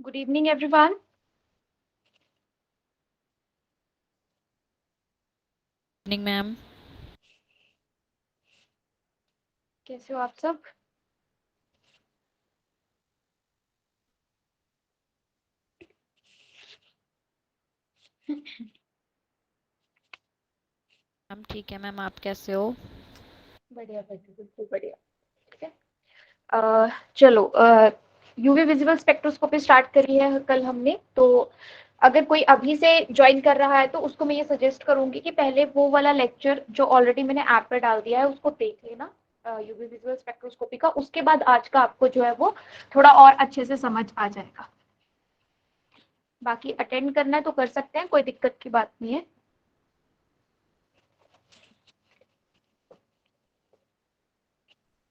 Good evening everyone. Evening ma'am. कैसे हो आप सब? मैम ठीक है मैम, आप कैसे हो? बढ़िया बढ़िया, बिल्कुल बढ़िया। ठीक है। चलो, यूवी विजिबल स्पेक्ट्रोस्कोपी स्टार्ट करी है कल हमने। तो अगर कोई अभी से ज्वाइन कर रहा है तो उसको मैं ये सजेस्ट करूंगी कि पहले वो वाला लेक्चर जो ऑलरेडी मैंने ऐप पे डाल दिया है उसको देख लेना, यूवी विजिबल स्पेक्ट्रोस्कोपी का। उसके बाद आज का आपको जो है वो थोड़ा और अच्छे से समझ आ जाएगा। बाकी अटेंड करना है तो कर सकते हैं, कोई दिक्कत की बात नहीं है।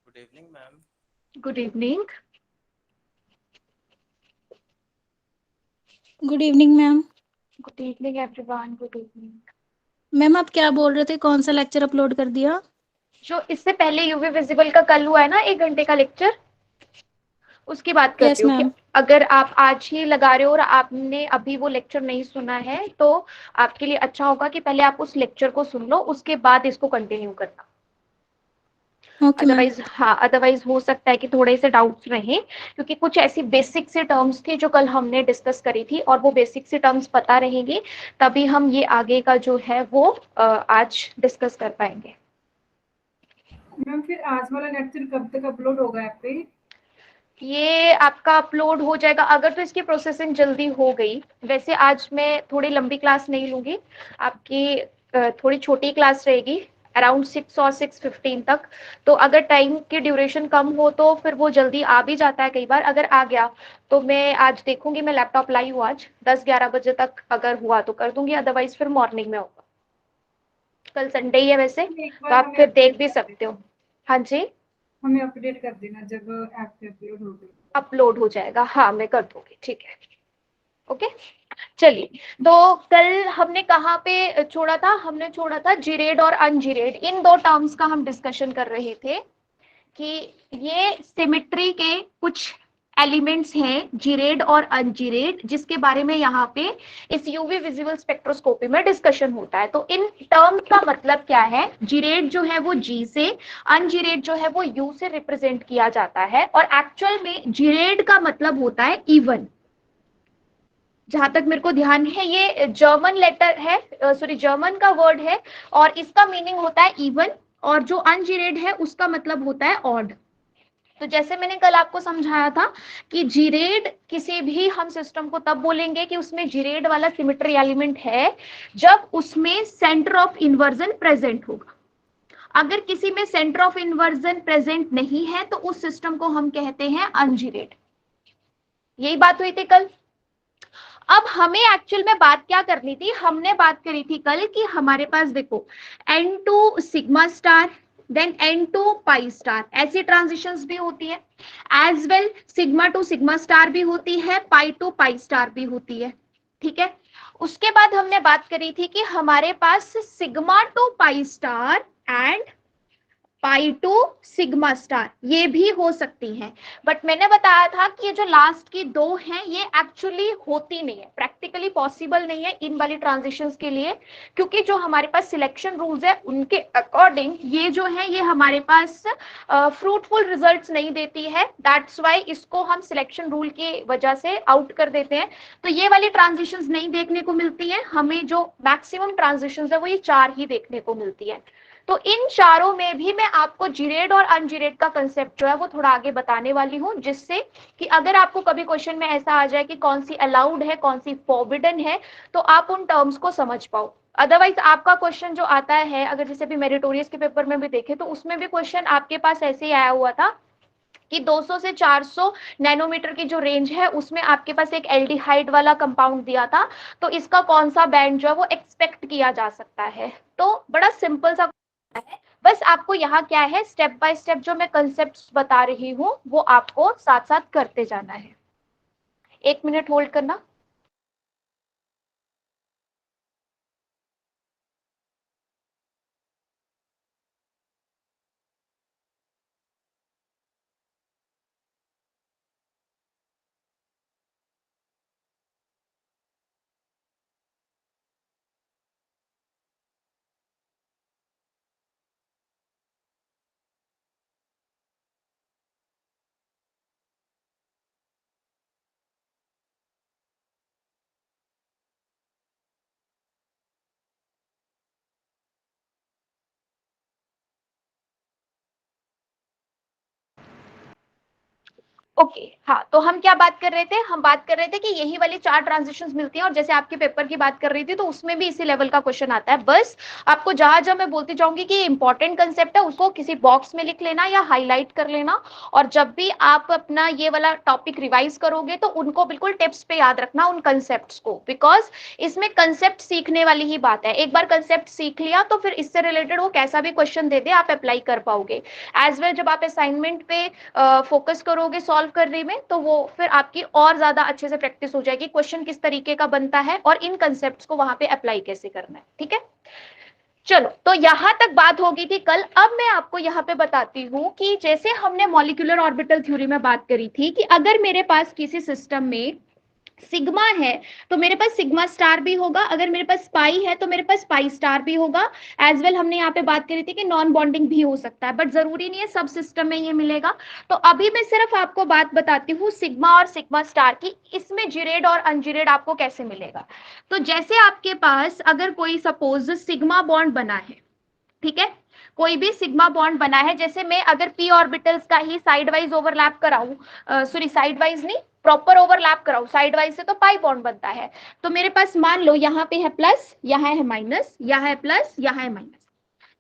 Good evening ma'am. Good evening. Good evening ma'am. Good evening everyone, good evening. Ma'am आप क्या बोल रहे थे, कौन सा लेक्चर अपलोड कर दिया? जो इससे पहले यूवी विजिबल का कल हुआ है ना, 1 घंटे का लेक्चर, उसकी बात कर रही यस हूँ कि मैम। अगर आप आज ही लगा रहे हो और आपने अभी वो लेक्चर नहीं सुना है तो आपके लिए अच्छा होगा कि पहले आप उस लेक्चर को सुन लो, उसके बाद इसको कंटिन्यू करना। Okay ma'am. अदरवाइज, हाँ, अदरवाइज हो सकता है कि थोड़े से डाउट्स रहें, क्योंकि कुछ ऐसी बेसिक से टर्म्स थी जो कल हमने डिस्कस करी थी, और वो बेसिक से टर्म्स पता रहेंगे तभी हम ये आगे का जो है वो आज डिस्कस कर पाएंगे। मैम फिर आज वाला लेक्चर कब तक अपलोड होगा ऐप पे? ये आपका अपलोड हो जाएगा अगर तो इसकी प्रोसेसिंग जल्दी हो गई। वैसे आज मैं थोड़ी लंबी क्लास नहीं लूंगी आपकी, थोड़ी छोटी क्लास रहेगी, अराउंड 6 और 6:15 तक। तो अगर टाइम की ड्यूरेशन कम हो तो फिर वो जल्दी आ भी जाता है, कई बार अगर आ गया तो मैं आज देखूंगी। मैं लैपटॉप लाई हूँ, आज 10-11 बजे तक अगर हुआ तो कर दूंगी, अदरवाइज फिर मॉर्निंग में होगा। कल संडे ही है वैसे, एक तो बार आप हमें फिर देख अपडेट भी कर सकते हो। देना। हाँ जी। हमें अपडेट कर देना जब ऐप पे अपलोड हो गई। अपलोड हो जाएगा, हाँ मैं कर दूंगी, ठीक है। ओके। चलिए, तो कल हमने कहाँ पे छोड़ा था? हमने छोड़ा था जीरेड और अनजीरेड, इन दो टर्म्स का हम डिस्कशन कर रहे थे कि ये सिमिट्री के कुछ एलिमेंट्स हैं, जीरेड और अनजीरेड, जिसके बारे में यहाँ पे इस यूवी विजिबल स्पेक्ट्रोस्कोपी में डिस्कशन होता है। तो इन टर्म्स का मतलब क्या है? जीरेड जो है वो जी से, अनजीरेड जो है वो यू से रिप्रेजेंट किया जाता है, और एक्चुअल में जीरेड का मतलब होता है इवन। जहां तक मेरे को ध्यान है ये जर्मन लेटर है, सॉरी जर्मन का वर्ड है, और इसका मीनिंग होता है इवन। और जो अनजीरेड है उसका मतलब होता है ऑड। तो जैसे मैंने कल आपको समझाया था कि जीरेड किसी भी हम सिस्टम को तब बोलेंगे कि उसमें जीरेड वाला सिमेट्री एलिमेंट है जब उसमें सेंटर ऑफ इन्वर्जन प्रेजेंट होगा। अगर किसी में सेंटर ऑफ इन्वर्जन प्रेजेंट नहीं है तो उस सिस्टम को हम कहते हैं अनजीरेड। यही बात हुई थी कल। अब हमें एक्चुअल में बात क्या करनी थी? हमने बात करी थी कल कि हमारे पास देखो N2 sigma star, then N2 pi star, ऐसी ट्रांजिशंस भी होती है। As well sigma to sigma star भी होती है, पाई टू पाई स्टार भी होती है। ठीक है। उसके बाद हमने बात करी थी कि हमारे पास sigma to pi star and pi to sigma star ये भी हो सकती हैं। बट मैंने बताया था कि ये जो लास्ट की दो हैं ये एक्चुअली होती नहीं है, प्रैक्टिकली पॉसिबल नहीं है इन वाली ट्रांजिशंस के लिए, क्योंकि जो हमारे पास सिलेक्शन रूल्स है उनके अकॉर्डिंग ये जो है ये हमारे पास फ्रूटफुल रिजल्ट्स नहीं देती है। दैट्स वाई इसको हम सिलेक्शन रूल की वजह से आउट कर देते हैं। तो ये वाली ट्रांजिशंस नहीं देखने को मिलती है हमें, जो मैक्सिमम ट्रांजिशंस है वो ये 4 ही देखने को मिलती है। तो इन चारों में भी मैं आपको जीरेड और अनजीरेड का कंसेप्ट जो है वो थोड़ा आगे बताने वाली हूं, जिससे कि अगर आपको कभी क्वेश्चन में ऐसा आ जाए कि कौन सी अलाउड है कौन सी फॉरबिडन है, तो आप उन टर्म्स को समझ पाओ। अदरवाइज आपका क्वेश्चन जो आता है, अगर जैसे भी मेरिटोरियस के पेपर में भी देखे तो उसमें भी क्वेश्चन आपके पास ऐसे ही आया हुआ था कि 200 से 400 नैनोमीटर की जो रेंज है उसमें आपके पास एक एल्डिहाइड वाला कंपाउंड दिया था, तो इसका कौन सा बैंड जो है वो एक्सपेक्ट किया जा सकता है। तो बड़ा सिंपल सा है, बस आपको यहाँ क्या है, स्टेप बाय स्टेप जो मैं कंसेप्ट बता रही हूँ वो आपको साथ साथ करते जाना है। 1 मिनट होल्ड करना। ओके हाँ, तो हम क्या बात कर रहे थे, हम बात कर रहे थे कि यही वाली 4 ट्रांजिशंस मिलती हैं, और जैसे आपके पेपर की बात कर रही थी तो उसमें भी इसी लेवल का क्वेश्चन आता है। बस आपको जहां जहां मैं बोलती जाऊंगी कि इंपॉर्टेंट कंसेप्ट है उसको किसी बॉक्स में लिख लेना या हाईलाइट कर लेना, और जब भी आप अपना ये वाला टॉपिक रिवाइज करोगे तो उनको बिल्कुल टिप्स पे याद रखना, उन कंसेप्ट को, बिकॉज इसमें कंसेप्ट सीखने वाली ही बात है। एक बार कंसेप्ट सीख लिया तो फिर इससे रिलेटेड वो कैसा भी क्वेश्चन दे दे आप अप्लाई कर पाओगे। एज वेल जब आप असाइनमेंट पे फोकस करोगे सॉल्व करने में तो वो फिर आपकी और ज्यादा अच्छे से प्रैक्टिस हो जाएगी, क्वेश्चन किस तरीके का बनता है और इन कंसेप्ट्स को वहां पे अप्लाई कैसे करना है। ठीक है, चलो तो यहां तक बात हो गई थी कल। अब मैं आपको यहां पे बताती हूं कि जैसे हमने मॉलिक्यूलर ऑर्बिटल थ्योरी में बात करी थी कि अगर मेरे पास किसी सिस्टम में सिग्मा है तो मेरे पास सिग्मा स्टार भी होगा, अगर मेरे पास पाई है तो मेरे पास पाई स्टार भी होगा। एज वेल हमने यहाँ पे बात करी थी कि नॉन बॉन्डिंग भी हो सकता है, बट जरूरी नहीं है सब सिस्टम में ये मिलेगा। तो अभी मैं सिर्फ आपको बात बताती हूँ सिग्मा और सिग्मा स्टार की, इसमें जिरेड और अनजिरेड आपको कैसे मिलेगा। तो जैसे आपके पास अगर कोई सपोज सिग्मा बॉन्ड बना है, ठीक है, कोई भी सिग्मा बॉन्ड बना है, जैसे मैं अगर पी ऑर्बिटल्स का ही साइड वाइज ओवरलैप कराऊं, सॉरी साइड वाइज नहीं, प्रॉपर ओवरलैप कराऊं, साइड वाइज से तो पाई बॉन्ड बनता है। तो मेरे पास मान लो यहाँ पे है प्लस, यहाँ है माइनस, यहाँ है प्लस, यहाँ है माइनस,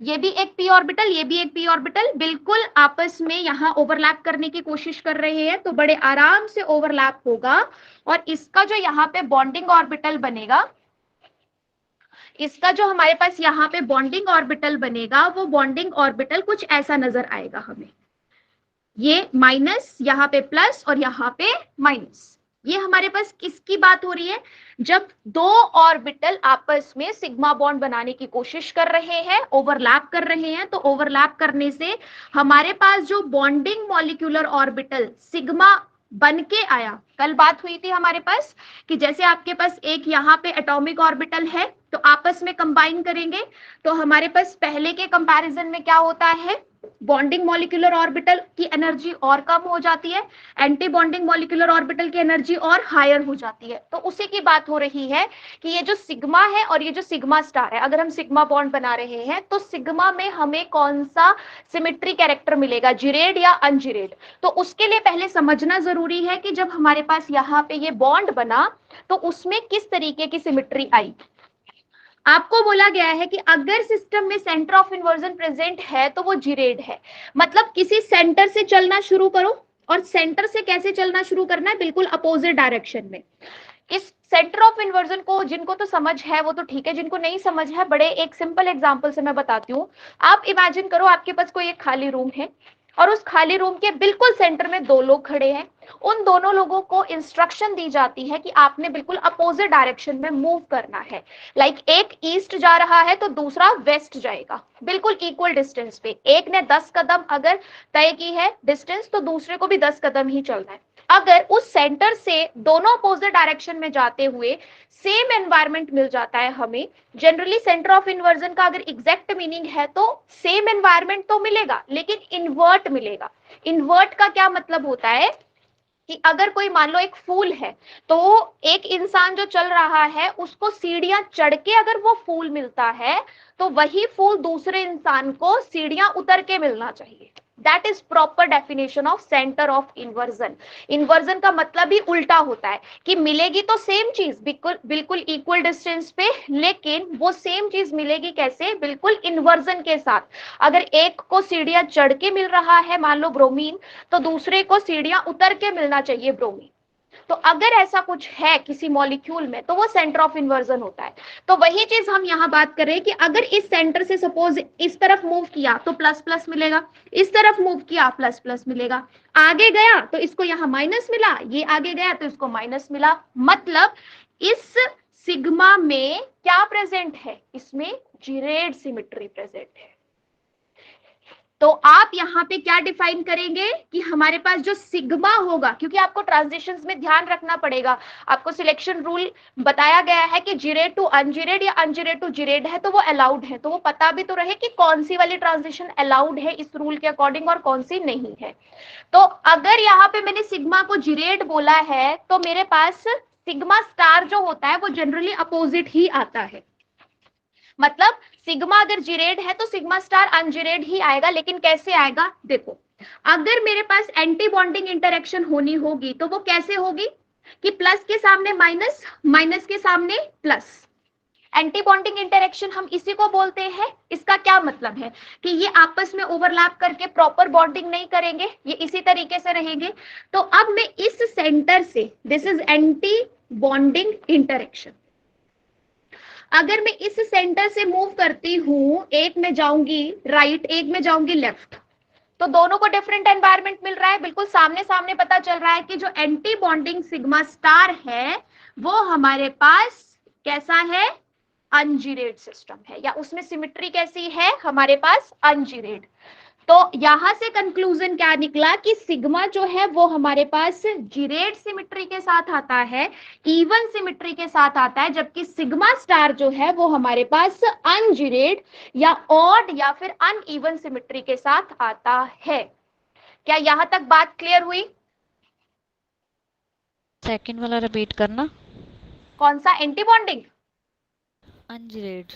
ये भी एक पी ऑर्बिटल, ये भी एक पी ऑर्बिटल, बिल्कुल आपस में यहाँ ओवरलैप करने की कोशिश कर रहे हैं, तो बड़े आराम से ओवरलैप होगा। और इसका जो यहाँ पे बॉन्डिंग ऑर्बिटल बनेगा, इसका जो हमारे पास यहाँ पे बॉन्डिंग ऑर्बिटल बनेगा, वो बॉन्डिंग ऑर्बिटल कुछ ऐसा नजर आएगा हमें, ये माइनस, यहाँ पे प्लस और यहाँ पे माइनस। ये हमारे पास किसकी बात हो रही है, जब दो ऑर्बिटल आपस में सिग्मा बॉन्ड बनाने की कोशिश कर रहे हैं, ओवरलैप कर रहे हैं, तो ओवरलैप करने से हमारे पास जो बॉन्डिंग मॉलिक्यूलर ऑर्बिटल सिग्मा बन के आया, कल बात हुई थी हमारे पास कि जैसे आपके पास एक यहाँ पे एटॉमिक ऑर्बिटल है तो आपस में कंबाइन करेंगे, तो हमारे पास पहले के कंपैरिजन में क्या होता है, बॉन्डिंग मॉलिक्यूलर ऑर्बिटल की एनर्जी और कम हो जाती है, एंटी बॉन्डिंग मॉलिक्यूलर ऑर्बिटल की एनर्जी और हायर हो जाती है। तो उसी की बात हो रही है कि ये जो सिग्मा है और ये जो सिग्मा स्टार है, अगर हम सिग्मा बॉन्ड बना रहे हैं तो सिग्मा में हमें कौन सा सिमेट्री कैरेक्टर मिलेगा, जिरेड या अनजिरेड। तो उसके लिए पहले समझना जरूरी है कि जब हमारे पास यहाँ पे ये बॉन्ड बना तो उसमें किस तरीके की सिमेट्री आई। आपको बोला गया है कि अगर सिस्टम में सेंटर ऑफ इन्वर्जन प्रेजेंट है तो वो जिरेड है, मतलब किसी सेंटर से चलना शुरू करो, और सेंटर से कैसे चलना शुरू करना है, बिल्कुल अपोजिट डायरेक्शन में। इस सेंटर ऑफ इन्वर्जन को जिनको तो समझ है वो तो ठीक है, जिनको नहीं समझ है बड़े एक सिंपल एग्जांपल से मैं बताती हूँ। आप इमेजिन करो आपके पास कोई एक खाली रूम है और उस खाली रूम के बिल्कुल सेंटर में दो लोग खड़े हैं, उन दोनों लोगों को इंस्ट्रक्शन दी जाती है कि आपने बिल्कुल अपोजिट डायरेक्शन में मूव करना है। लाइक एक ईस्ट जा रहा है तो दूसरा वेस्ट जाएगा, बिल्कुल इक्वल डिस्टेंस पे। एक ने 10 कदम अगर तय की है डिस्टेंस तो दूसरे को भी 10 कदम ही चलना है। अगर उस सेंटर से दोनों अपोजिट डायरेक्शन में जाते हुए सेम एनवायरमेंट मिल जाता है हमें, जनरली सेंटर ऑफ इन्वर्जन का अगर एग्जैक्ट मीनिंग है तो सेम एनवायरमेंट तो मिलेगा लेकिन इन्वर्ट मिलेगा। इन्वर्ट का क्या मतलब होता है कि अगर कोई मान लो एक फूल है तो एक इंसान जो चल रहा है उसको सीढ़ियां चढ़ के अगर वो फूल मिलता है तो वही फूल दूसरे इंसान को सीढ़ियां उतर के मिलना चाहिए। That is proper definition of centre of inversion. Inversion का मतलब ही उल्टा होता है कि मिलेगी तो सेम चीज बिल्कुल इक्वल डिस्टेंस पे, लेकिन वो सेम चीज मिलेगी कैसे, बिल्कुल इन्वर्जन के साथ। अगर एक को सीढ़ियां चढ़ के मिल रहा है मान लो ब्रोमीन, तो दूसरे को सीढ़ियां उतर के मिलना चाहिए ब्रोमीन। तो अगर ऐसा कुछ है किसी मॉलिक्यूल में तो वो सेंटर ऑफ इन्वर्जन होता है। तो वही चीज हम यहाँ बात कर रहे हैं कि अगर इस सेंटर से सपोज इस तरफ मूव किया तो प्लस प्लस मिलेगा, इस तरफ मूव किया प्लस प्लस मिलेगा, आगे गया तो इसको यहाँ माइनस मिला, ये आगे गया तो इसको माइनस मिला। मतलब इस सिग्मा में क्या प्रेजेंट है, इसमें जिरेड सिमेट्री प्रेजेंट है। तो आप यहाँ पे क्या डिफाइन करेंगे कि हमारे पास जो सिग्मा होगा, क्योंकि आपको ट्रांजिशंस में ध्यान रखना पड़ेगा, आपको सिलेक्शन रूल बताया गया है कि जिरेड टू अनजिरेड या अनजिरेड टू जिरेड है तो वो अलाउड है, तो वो पता भी तो रहे कि कौन सी वाली ट्रांजिशन अलाउड है इस रूल के अकॉर्डिंग और कौन सी नहीं है। तो अगर यहाँ पे मैंने सिग्मा को जिरेड बोला है तो मेरे पास सिग्मा स्टार जो होता है वो जनरली अपोजिट ही आता है। मतलब सिग्मा अगर जिरेड है तो सिग्मा स्टार अनजिरेड ही आएगा, लेकिन कैसे आएगा देखो। अगर मेरे पास एंटी बॉन्डिंग इंटरेक्शन होनी होगी तो वो कैसे होगी कि प्लस के सामने माइनस, माइनस के सामने प्लस। एंटी बॉन्डिंग इंटरेक्शन हम इसी को बोलते हैं। इसका क्या मतलब है कि ये आपस में ओवरलैप करके प्रॉपर बॉन्डिंग नहीं करेंगे, ये इसी तरीके से रहेंगे। तो अब मैं इस सेंटर से, this is anti bonding interaction, अगर मैं इस सेंटर से मूव करती हूं, एक में जाऊंगी राइट, एक में जाऊंगी लेफ्ट, तो दोनों को डिफरेंट एनवायरनमेंट मिल रहा है। बिल्कुल सामने सामने पता चल रहा है कि जो एंटी बॉन्डिंग सिग्मा स्टार है वो हमारे पास कैसा है, अनजीरेड सिस्टम है, या उसमें सिमेट्री कैसी है हमारे पास, अनजीरेड। तो यहां से कंक्लूजन क्या निकला कि सिग्मा जो है वो हमारे पास जीरेड सिमेट्री के साथ आता है, इवन सिमेट्री के साथ आता है, जबकि सिग्मा स्टार जो है वो हमारे पास अनजीरेड या ऑड या फिर अनइवन सिमेट्री के साथ आता है। क्या यहां तक बात क्लियर हुई? सेकंड वाला रिपीट करना। कौन सा anti bonding? Ungeared.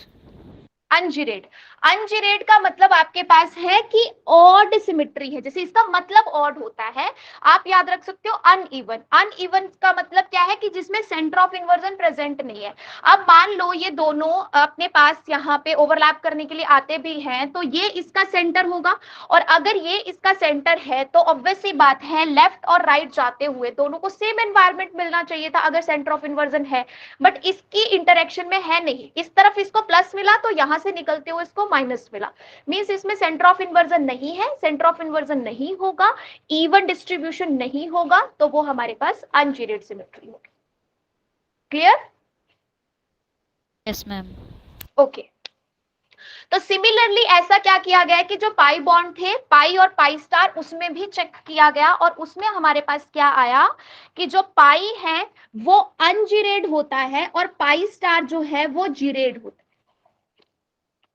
Ungeared. Ungeared का मतलब आपके पास है कि ऑड सिमेट्री है, जैसे इसका मतलब ऑड होता है, आप याद रख सकते हो अनइवन। अनइवन का मतलब क्या है कि जिसमें सेंटर ऑफ इन्वर्जन प्रेजेंट नहीं है। अब मान लो ये दोनों अपने पास यहाँ पे ओवरलैप करने के लिए आते भी हैं, तो ये इसका सेंटर होगा, और अगर ये इसका सेंटर है तो ऑब्वियस सी बात है लेफ्ट और राइट जाते हुए दोनों को सेम एनवायरनमेंट मिलना चाहिए था अगर सेंटर ऑफ इन्वर्जन है, बट इसकी इंटरेक्शन में है नहीं। इस तरफ इसको प्लस मिला तो यहां से निकलते हुए इसको माइनस मिला, मींस इसमें सेंटर ऑफ इन्वर्जन नहीं है, सेंटर ऑफ इन्वर्जन नहीं होगा, इवन डिस्ट्रीब्यूशन नहीं होगा, तो वो हमारे पास अनजीरेड सिमेट्री होगी। क्लियर? Yes ma'am. ओके। तो सिमिलरली ऐसा क्या किया गया है कि जो पाई बॉन्ड थे, पाई और पाई स्टार, उसमें भी चेक किया गया और उसमें हमारे पास क्या आया कि जो पाई है वो अनजीरेड होता है और पाई स्टार जो है वो जीरेड होता है।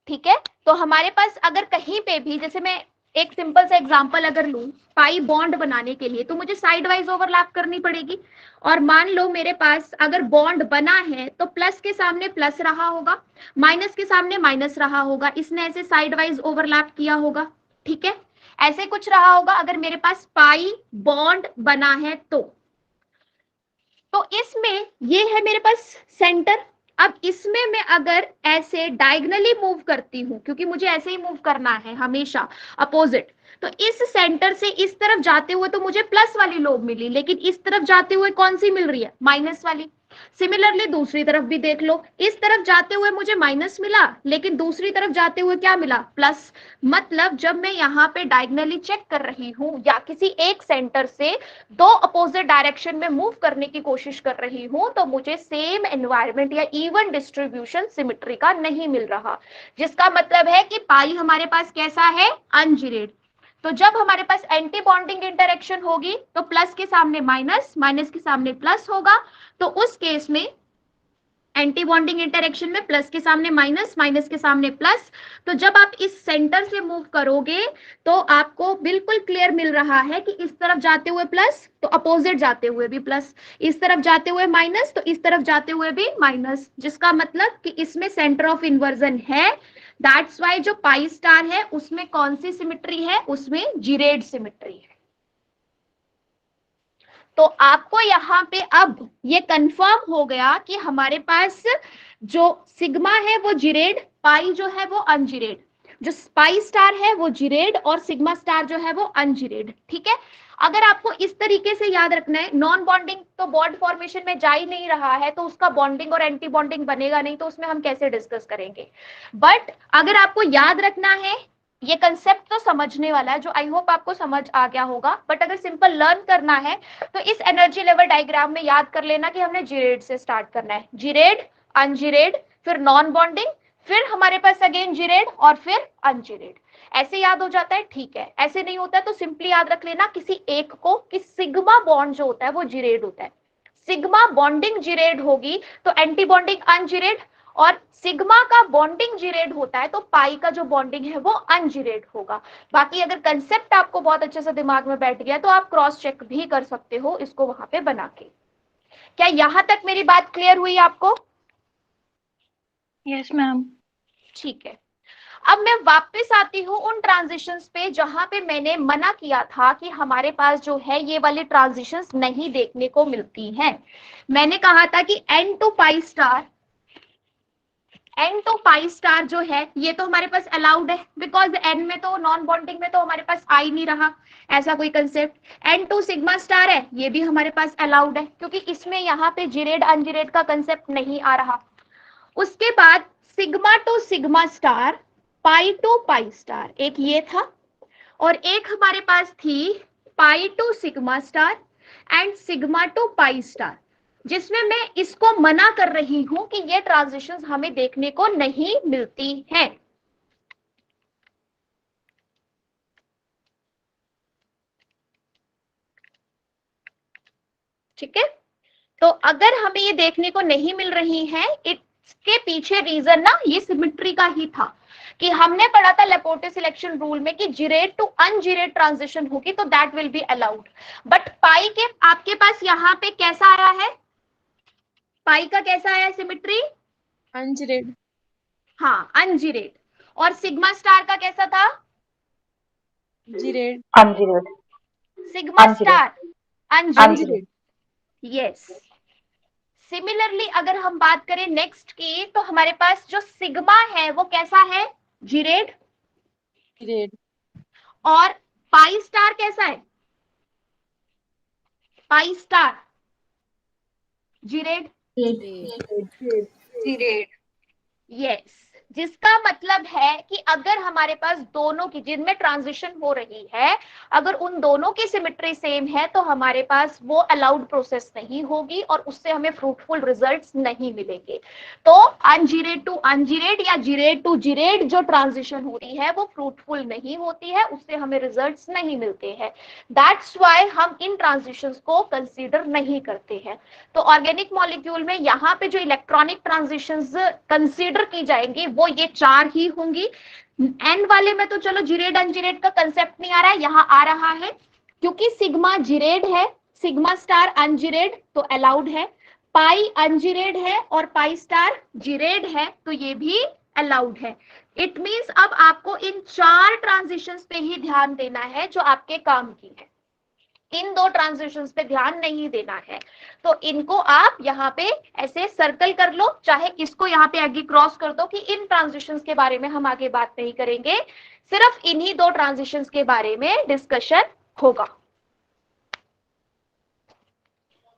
ठीक है, तो हमारे पास अगर कहीं पे भी, जैसे मैं एक सिंपल सा एग्जांपल अगर लूं, पाई बॉन्ड बनाने के लिए तो मुझे साइड वाइज ओवरलैप करनी पड़ेगी, और मान लो मेरे पास अगर बॉन्ड बना है तो प्लस के सामने प्लस रहा होगा, माइनस के सामने माइनस रहा होगा, इसने ऐसे साइड वाइज ओवरलैप किया होगा। ठीक है, ऐसे कुछ रहा होगा अगर मेरे पास पाई बॉन्ड बना है तो इसमें ये है मेरे पास सेंटर। अब इसमें मैं अगर ऐसे डायगनली मूव करती हूं, क्योंकि मुझे ऐसे ही मूव करना है हमेशा अपोजिट, तो इस सेंटर से इस तरफ जाते हुए तो मुझे प्लस वाली लोब मिली, लेकिन इस तरफ जाते हुए कौन सी मिल रही है, माइनस वाली। सिमिलरली दूसरी तरफ भी देख लो, इस तरफ जाते हुए मुझे माइनस मिला, लेकिन दूसरी तरफ जाते हुए क्या मिला, प्लस। मतलब जब मैं यहाँ पे डायगनली चेक कर रही हूं या किसी एक सेंटर से दो अपोजिट डायरेक्शन में मूव करने की कोशिश कर रही हूं, तो मुझे सेम एनवायरनमेंट या इवन डिस्ट्रीब्यूशन सिमेट्री का नहीं मिल रहा, जिसका मतलब है कि पाई हमारे पास कैसा है, अनजीरेड। तो जब हमारे पास एंटी बॉन्डिंग इंटरेक्शन होगी तो प्लस के सामने माइनस, माइनस के सामने प्लस होगा, तो उस केस में एंटी बॉन्डिंग इंटरेक्शन में प्लस के सामने माइनस, माइनस के सामने प्लस। तो जब आप इस सेंटर से मूव करोगे तो आपको बिल्कुल क्लियर मिल रहा है कि इस तरफ जाते हुए प्लस तो अपोजिट जाते हुए भी प्लस, इस तरफ जाते हुए माइनस तो इस तरफ जाते हुए भी माइनस, जिसका मतलब कि इसमें सेंटर ऑफ इन्वर्जन है। दैट्स वाई जो पाई स्टार है उसमें कौन सी सिमेट्री है, उसमें जीरेड सिमेट्री है। तो आपको यहाँ पे अब ये कंफर्म हो गया कि हमारे पास जो सिग्मा है वो जीरेड, पाई जो है वो अनजीरेड, जो पाई स्टार है वो जीरेड और सिग्मा स्टार जो है वो अनजीरेड। ठीक है, अगर आपको इस तरीके से याद रखना है, नॉन बॉन्डिंग तो बॉन्ड फॉर्मेशन में जा ही नहीं रहा है तो उसका बॉन्डिंग और एंटी बॉन्डिंग बनेगा नहीं, तो उसमें हम कैसे डिस्कस करेंगे। बट अगर आपको याद रखना है, ये कंसेप्ट तो समझने वाला है जो आई होप आपको समझ आ गया होगा, बट अगर सिंपल लर्न करना है तो इस एनर्जी लेवल डायग्राम में याद कर लेना कि हमने जीरेड से स्टार्ट करना है, जीरेड, अनजीरेड, फिर नॉन बॉन्डिंग, फिर हमारे पास अगेन जीरेड और फिर अनजीरेड। ऐसे याद हो जाता है, ठीक है। ऐसे नहीं होता है तो सिंपली याद रख लेना किसी एक को कि सिग्मा बॉन्ड जो होता है वो जीरेड होता है, सिग्मा बॉन्डिंग जीरेड होगी तो एंटी बॉन्डिंग अनजीरेड, और सिग्मा का बॉन्डिंग जीरेड होता है तो पाई का जो बॉन्डिंग है वो अनजीरेड होगा। बाकी अगर कंसेप्ट आपको बहुत अच्छे से दिमाग में बैठ गया तो आप क्रॉस चेक भी कर सकते हो इसको वहां पे बना के। क्या यहां तक मेरी बात क्लियर हुई आपको? Yes ma'am. ठीक है, अब मैं वापस आती हूँ उन ट्रांजिशंस पे जहां पे मैंने मना किया था कि हमारे पास जो है ये वाली ट्रांजिशंस नहीं देखने को मिलती हैं। मैंने कहा था कि n टू पाई स्टार जो है ये तो हमारे पास अलाउड है, बिकॉज n में तो नॉन बॉन्डिंग में तो हमारे पास आ ही नहीं रहा ऐसा कोई concept. n to sigma star है, ये भी हमारे पास अलाउड है क्योंकि इसमें यहाँ पे जीरेड अनजीरेड का कंसेप्ट नहीं आ रहा। उसके बाद sigma to sigma star, pi to pi star, एक ये था, और एक हमारे पास थी pi to sigma star and sigma to pi star, जिसमें मैं इसको मना कर रही हूं कि ये ट्रांजिशंस हमें देखने को नहीं मिलती हैं। ठीक है, तो अगर हमें ये देखने को नहीं मिल रही है, इसके पीछे रीजन ना ये सिमेट्री का ही था कि हमने पढ़ा था लेपोर्टे सिलेक्शन रूल में कि जीरेड टू अनजीरेड ट्रांजिशन होगी तो that will be allowed. But पाई के आपके पास यहाँ पे कैसा आया है, पाई का कैसा आया सिमेट्री, अनजीरेड। हाँ अनजीरेड, और सिग्मा स्टार का कैसा था, geared. Ungeared. Sigma star ungeared. Yes, similarly अगर हम बात करें नेक्स्ट की, तो हमारे पास जो सिग्मा है वो कैसा है, जीरेड, जीरेड। और पाई स्टार कैसा है, pi star geared. Geared. Yes, जिसका मतलब है कि अगर हमारे पास दोनों की जिनमें ट्रांजिशन हो रही है, अगर उन दोनों की सिमेट्री सेम है तो हमारे पास वो अलाउड प्रोसेस नहीं होगी और उससे हमें फ्रूटफुल रिजल्ट्स नहीं मिलेंगे। तो अनजीरेड टू अनजीरेड या जीरेड टू जीरेड जो ट्रांजिशन हो रही है वो फ्रूटफुल नहीं होती है, उससे हमें रिजल्ट्स नहीं मिलते हैं। दैट्स वाई हम इन ट्रांजिशंस को कंसीडर नहीं करते हैं। तो ऑर्गेनिक मॉलिक्यूल में यहाँ पे जो इलेक्ट्रॉनिक ट्रांजिशंस कंसीडर की जाएंगी वो ये 4 ही होंगी। एन वाले में तो चलो जीरेड अनजीरेड का कंसेप्ट नहीं आ रहा है, यहाँ आ रहा है क्योंकि सिग्मा जीरेड है, सिग्मा स्टार अनजीरेड तो अलाउड है, पाई अनजीरेड है और पाई स्टार जीरेड है तो ये भी अलाउड है। इट मींस अब आपको इन 4 ट्रांजिशंस पे ही ध्यान देना है जो आपके काम की है, इन 2 ट्रांजिशंस पे ध्यान नहीं देना है। तो इनको आप यहाँ पे ऐसे सर्कल कर लो, चाहे इसको यहाँ पे आगे क्रॉस कर दो कि इन ट्रांजिशंस के बारे में हम आगे बात नहीं करेंगे, सिर्फ इन्हीं 2 ट्रांजिशंस के बारे में डिस्कशन होगा।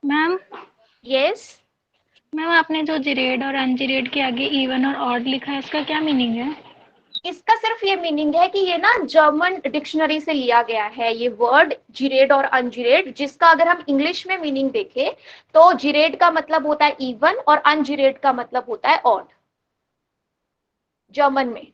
मैम यस, मैम आपने जो जीरेड और अनजीरेड के आगे इवन और ऑड लिखा है इसका क्या मीनिंग है? इसका सिर्फ ये मीनिंग है कि ये ना जर्मन डिक्शनरी से लिया गया है ये वर्ड जीरेड और अनजीरेड, जिसका अगर हम इंग्लिश में मीनिंग देखें तो जीरेड का मतलब होता है इवन और अनजीरेड का मतलब होता है ऑड, जर्मन में।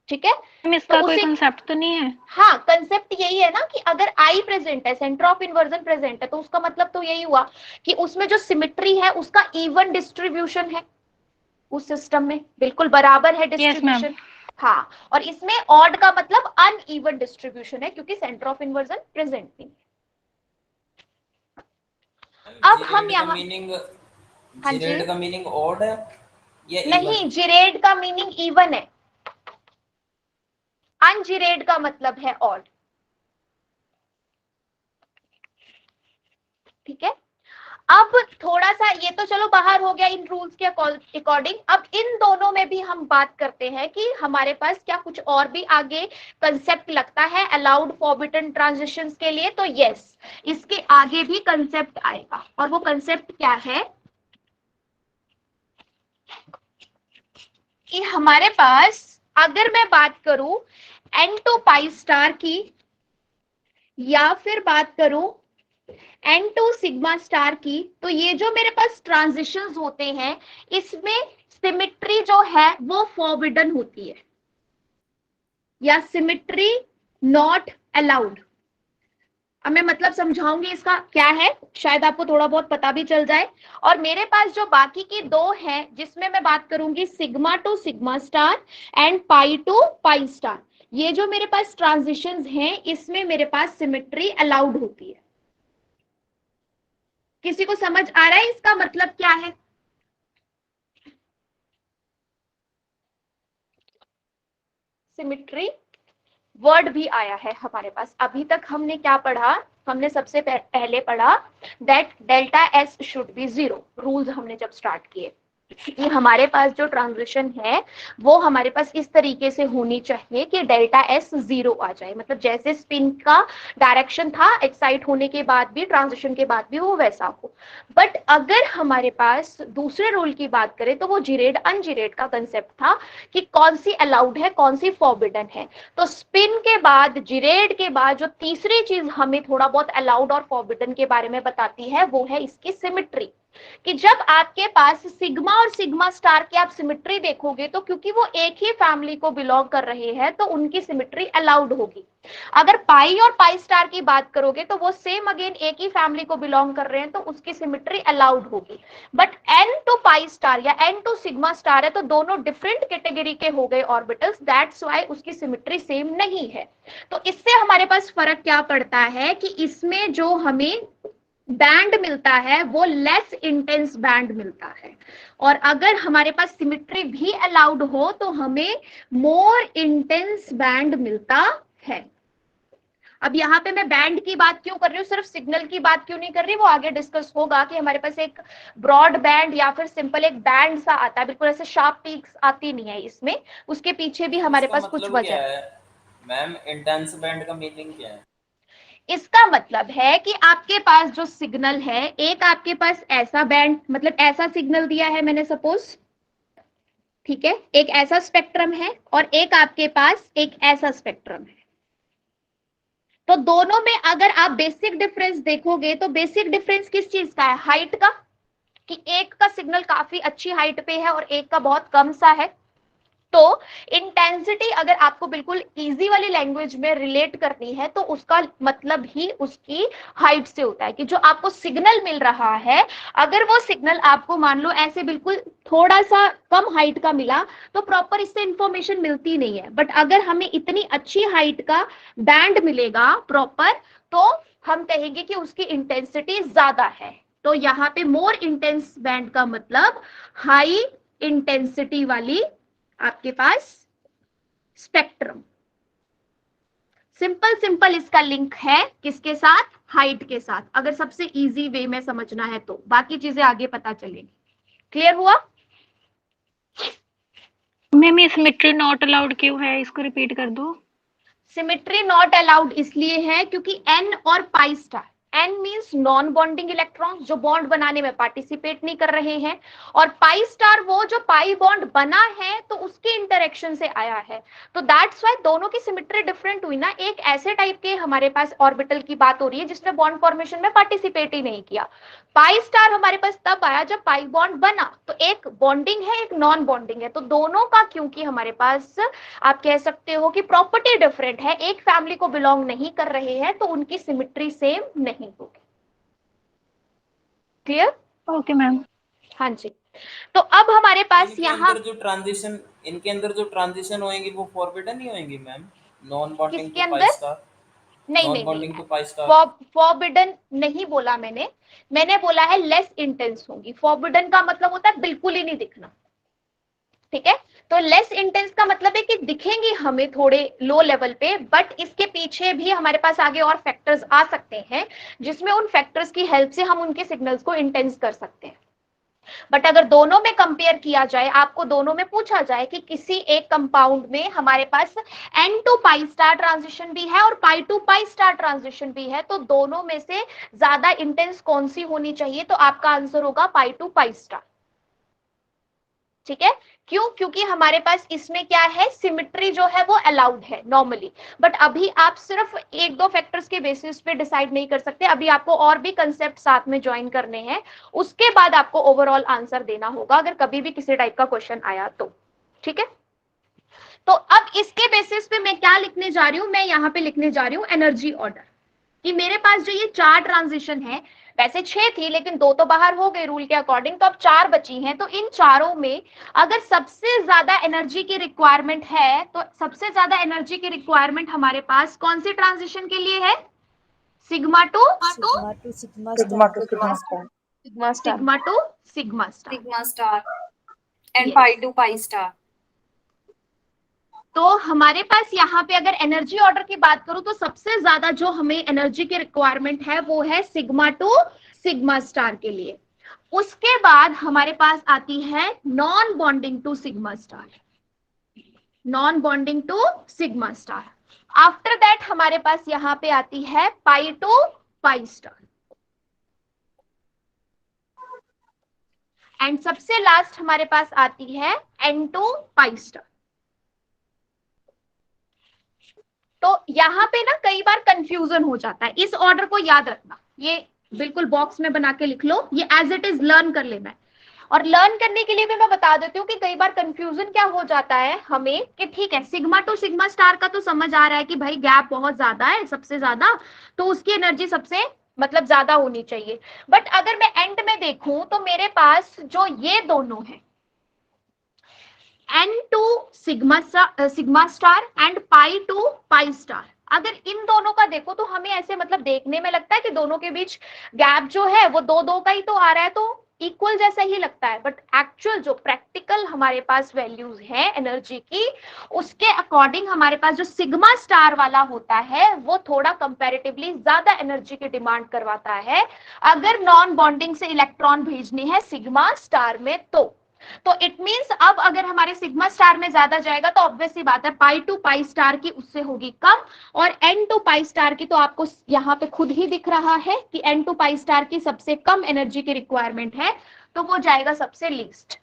ठीक है, मैम इसका तो कोई उसे कंसेप्ट तो नहीं है? हाँ, कंसेप्ट यही है ना कि अगर आई प्रेजेंट है, सेंटर ऑफ इन्वर्जन प्रेजेंट है, तो उसका मतलब तो यही हुआ कि उसमें जो सिमेट्री है उसका इवन डिस्ट्रीब्यूशन है, उस सिस्टम में बिल्कुल बराबर है डिस्ट्रीब्यूशन। हाँ, और इसमें ऑड का मतलब अनइवन डिस्ट्रीब्यूशन है क्योंकि सेंटर ऑफ इन्वर्जन प्रेजेंट नहीं है। अब हम यहाँ मीनिंग हाँ जी, जीरेड का मीनिंग ऑड है या नहीं, जीरेड का मीनिंग इवन है, अनजीरेड का मतलब है ऑड। ठीक है, अब थोड़ा सा ये तो चलो बाहर हो गया इन रूल्स के अकॉर्डिंग। अब इन दोनों में भी हम बात करते हैं कि हमारे पास क्या कुछ और भी आगे कंसेप्ट लगता है अलाउड फॉरबिडन ट्रांजिशंस के लिए। तो यस, इसके आगे भी कंसेप्ट आएगा और वो कंसेप्ट क्या है कि हमारे पास अगर मैं बात करूं n टू पाई स्टार की या फिर बात करूं n टू सिग्मा स्टार की, तो ये जो मेरे पास ट्रांजिशंस होते हैं इसमें सिमेट्री जो है वो फॉरबिडन होती है या सिमेट्री नॉट अलाउड। अब मैं मतलब समझाऊंगी इसका क्या है, शायद आपको थोड़ा बहुत पता भी चल जाए। और मेरे पास जो बाकी की 2 हैं जिसमें मैं बात करूंगी sigma to sigma star and pi to pi star, ये जो मेरे पास ट्रांजिशंस हैं इसमें मेरे पास सिमेट्री अलाउड होती है। किसी को समझ आ रहा है इसका मतलब क्या है? सिमिट्री वर्ड भी आया है हमारे पास। अभी तक हमने क्या पढ़ा, हमने सबसे पहले पढ़ा that delta S should be 0, rules हमने जब स्टार्ट किए कि हमारे पास जो ट्रांजिशन है वो हमारे पास इस तरीके से होनी चाहिए कि डेल्टा एस 0 आ जाए, मतलब जैसे स्पिन का डायरेक्शन था एक्साइट होने के बाद भी, ट्रांजिशन के बाद भी वो वैसा हो। बट अगर हमारे पास दूसरे रूल की बात करें तो वो जिरेड अनजिरेड का कंसेप्ट था कि कौन सी अलाउड है कौन सी फॉरबिडन है। तो स्पिन के बाद, जिरेड के बाद जो तीसरी चीज हमें थोड़ा बहुत अलाउड और फॉरबिडन के बारे में बताती है वो है इसकी सिमिट्री, कि जब आपके पास सिग्मा और सिग्मा स्टार की आप सिमिट्री देखोगे तो क्योंकि वो एक ही फैमिली को बिलोंग कर रहे हैं तो उनकी सिमिट्री अलाउड होगी। अगर पाई और पाई स्टार की बात करोगे तो वो सेम अगेन एक ही फैमिली को बिलोंग कर रहे हैं तो उसकी सिमिट्री अलाउड होगी। But n to pi star या एन टू सिग्मा स्टार है तो दोनों डिफरेंट कैटेगरी के हो गए ऑर्बिटल्स, दैट्स व्हाई उसकी सिमिट्री सेम नहीं है। तो इससे हमारे पास फर्क क्या पड़ता है कि इसमें जो हमें बैंड मिलता है वो लेस इंटेंस बैंड मिलता है, और अगर हमारे पास सिमिट्री भी अलाउड हो तो हमें मोर इंटेंस बैंड मिलता है। अब यहाँ पे मैं बैंड की बात क्यों कर रही हूँ, सिर्फ सिग्नल की बात क्यों नहीं कर रही, वो आगे डिस्कस होगा कि हमारे पास एक ब्रॉड बैंड या फिर सिंपल एक बैंड सा आता है, बिल्कुल ऐसे शार्प पीक्स आती नहीं है इसमें, उसके पीछे भी हमारे पास कुछ वजह है। मैम इंटेंस बैंड का मीनिंग क्या है? इसका मतलब है कि आपके पास जो सिग्नल है, एक आपके पास ऐसा बैंड, मतलब ऐसा सिग्नल दिया है मैंने सपोज, ठीक है, एक ऐसा स्पेक्ट्रम है और एक आपके पास एक ऐसा स्पेक्ट्रम है। तो दोनों में अगर आप बेसिक डिफरेंस देखोगे तो बेसिक डिफरेंस किस चीज का है, हाइट का, कि एक का सिग्नल काफी अच्छी हाइट पे है और एक का बहुत कम सा है। तो इंटेंसिटी अगर आपको बिल्कुल इजी वाली लैंग्वेज में रिलेट करनी है तो उसका मतलब ही उसकी हाइट से होता है, कि जो आपको सिग्नल मिल रहा है अगर वो सिग्नल आपको मान लो ऐसे बिल्कुल थोड़ा सा कम हाइट का मिला तो प्रॉपर इससे इंफॉर्मेशन मिलती नहीं है, बट अगर हमें इतनी अच्छी हाइट का बैंड मिलेगा प्रॉपर तो हम कहेंगे कि उसकी इंटेंसिटी ज्यादा है। तो यहाँ पे मोर इंटेंस बैंड का मतलब हाई इंटेंसिटी वाली आपके पास स्पेक्ट्रम। सिंपल सिंपल इसका लिंक है किसके साथ, हाइट के साथ, अगर सबसे इजी वे में समझना है तो, बाकी चीजें आगे पता चलेंगी। क्लियर हुआ? मैम ये सिमेट्री नॉट अलाउड क्यों है, इसको रिपीट कर दो। सिमेट्री नॉट अलाउड इसलिए है क्योंकि एन और pi star, n means non bonding electrons जो बॉन्ड बनाने में पार्टिसिपेट नहीं कर रहे हैं, और पाई स्टार वो जो पाई बॉन्ड बना है तो उसके इंटरेक्शन से आया है। तो दैट्स व्हाई दोनों की सिमेट्री डिफरेंट हुई ना। एक ऐसे टाइप के हमारे पास ऑर्बिटल की बात हो रही है जिसने बॉन्ड फॉर्मेशन में पार्टिसिपेट ही नहीं किया। पाई स्टार हमारे पास तब आया जब पाई बॉन्ड बना, तो एक बॉन्डिंग है एक नॉन बॉन्डिंग है, तो दोनों का क्योंकि हमारे पास आप कह सकते हो कि प्रॉपर्टी डिफरेंट है, एक फैमिली को बिलोंग नहीं कर रहे हैं तो उनकी सिमेट्री सेम नहीं होगी। क्लियर? Okay ma'am. हाँ जी। तो अब हमारे पास यहाँ इनके अंदर जो ट्रांजिशन होएंगी वो फॉरबिडन ही होएंगी मैम, नॉन बॉन्डिंग किसके टू पाई अंदर? स्टार। नहीं नॉन नहीं bonding to pi star forbidden नहीं बोला मैंने बोला है लेस इंटेंस होगी। फॉरबिडन का मतलब होता है बिल्कुल ही नहीं दिखना, ठीक है। तो लेस इंटेंस का मतलब है कि दिखेंगी हमें थोड़े लो लेवल पे, बट इसके पीछे भी हमारे पास आगे और फैक्टर्स आ सकते हैं जिसमें उन फैक्टर्स की हेल्प से हम उनके सिग्नल्स को इंटेंस कर सकते हैं। बट अगर दोनों में कंपेयर किया जाए, आपको दोनों में पूछा जाए कि किसी एक कंपाउंड में हमारे पास n to pi star transition भी है और pi to pi star transition भी है, तो दोनों में से ज्यादा इंटेंस कौन सी होनी चाहिए, तो आपका आंसर होगा पाई टू पाई स्टार। ठीक है, क्यों? क्योंकि हमारे पास इसमें क्या है, सिमेट्री जो है वो अलाउड है नॉर्मली, बट अभी आप सिर्फ एक दो फैक्टर्स के बेसिस पे डिसाइड नहीं कर सकते, अभी आपको और भी कंसेप्ट साथ में ज्वाइन करने हैं, उसके बाद आपको ओवरऑल आंसर देना होगा अगर कभी भी किसी टाइप का क्वेश्चन आया तो। ठीक है, तो अब इसके बेसिस पे मैं क्या लिखने जा रही हूं, मैं यहाँ पे लिखने जा रही हूँ एनर्जी ऑर्डर, कि मेरे पास जो ये 4 ट्रांजिशन है, वैसे 6 थी लेकिन 2 तो बाहर हो गए रूल के अकॉर्डिंग, तो अब 4 बची हैं। तो इन चारों में अगर सबसे ज्यादा एनर्जी की रिक्वायरमेंट है तो सबसे ज्यादा एनर्जी की रिक्वायरमेंट हमारे पास कौन सी ट्रांजिशन के लिए है? Sigma to sigma star sigma star and pi to pi star. तो हमारे पास यहाँ पे अगर एनर्जी ऑर्डर की बात करूं तो सबसे ज्यादा जो हमें एनर्जी की रिक्वायरमेंट है वो है सिग्मा टू सिग्मा स्टार के लिए। उसके बाद हमारे पास आती है non bonding to sigma star, non bonding to sigma star. After that हमारे पास यहाँ पे आती है pi to pi star, and सबसे लास्ट हमारे पास आती है एन टू पाई स्टार। तो यहाँ पे ना कई बार कंफ्यूजन हो जाता है, इस ऑर्डर को याद रखना, ये बिल्कुल बॉक्स में बना के लिख लो, ये एज इट इज लर्न कर लेना है। और लर्न करने के लिए भी मैं बता देती हूँ कि कई बार कंफ्यूजन क्या हो जाता है हमें कि ठीक है सिग्मा टू सिग्मा स्टार का तो समझ आ रहा है कि भाई गैप बहुत ज्यादा है, सबसे ज्यादा, तो उसकी एनर्जी सबसे मतलब ज्यादा होनी चाहिए। बट अगर मैं एंड में देखूं तो मेरे पास जो ये दोनों है n to sigma star and pi to pi star, अगर इन दोनों का देखो तो हमें ऐसे मतलब देखने में लगता है कि दोनों के बीच गैप जो है वो दो दो का ही तो आ रहा है, तो इक्वल जैसा ही लगता है। बट एक्चुअल जो प्रैक्टिकल हमारे पास वैल्यूज है एनर्जी की, उसके अकॉर्डिंग हमारे पास जो सिग्मा स्टार वाला होता है वो थोड़ा कंपैरेटिवली ज्यादा एनर्जी की डिमांड करवाता है अगर नॉन बॉन्डिंग से इलेक्ट्रॉन भेजने हैं सिग्मा स्टार में। तो इट मींस अब अगर हमारे सिग्मा स्टार में ज्यादा जाएगा तो ऑब्वियस सी बात है पाई टू पाई स्टार की उससे होगी कम, और एन टू पाई स्टार की तो आपको यहाँ पे खुद ही दिख रहा है कि एन टू पाई स्टार की सबसे कम एनर्जी की रिक्वायरमेंट है, तो वो जाएगा सबसे लीस्ट।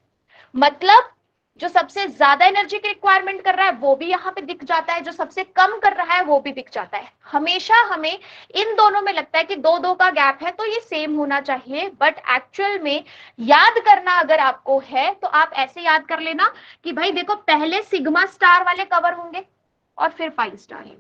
मतलब जो सबसे ज्यादा एनर्जी की रिक्वायरमेंट कर रहा है वो भी यहाँ पे दिख जाता है, जो सबसे कम कर रहा है वो भी दिख जाता है। हमेशा हमें इन दोनों में लगता है कि दो दो का गैप है तो ये सेम होना चाहिए, बट एक्चुअल में याद करना अगर आपको है तो आप ऐसे याद कर लेना कि भाई देखो पहले सिग्मा स्टार वाले कवर होंगे और फिर पाई स्टार,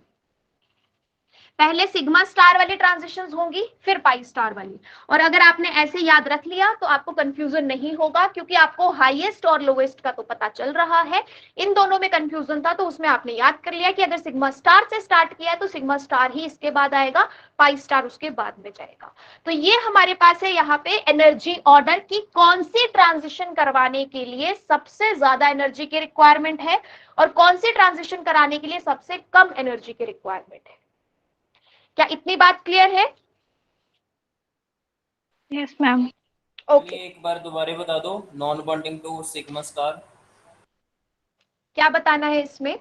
पहले सिग्मा स्टार वाली ट्रांजिशंस होंगी फिर पाई स्टार वाली। और अगर आपने ऐसे याद रख लिया तो आपको कंफ्यूजन नहीं होगा, क्योंकि आपको हाईएस्ट और लोएस्ट का तो पता चल रहा है। इन दोनों में कंफ्यूजन था तो उसमें आपने याद कर लिया कि अगर सिग्मा स्टार से स्टार्ट किया है तो सिग्मा स्टार ही इसके बाद आएगा, पाई स्टार उसके बाद में जाएगा। तो ये हमारे पास है यहाँ पे एनर्जी ऑर्डर की कौन सी ट्रांजिशन करवाने के लिए सबसे ज्यादा एनर्जी की रिक्वायरमेंट है और कौन सी ट्रांजिशन कराने के लिए सबसे कम एनर्जी की रिक्वायरमेंट है। क्या इतनी बात क्लियर है? Yes ma'am. ओके, एक बार दोबारा बता दो, non bonding to sigma star क्या बताना है इसमें,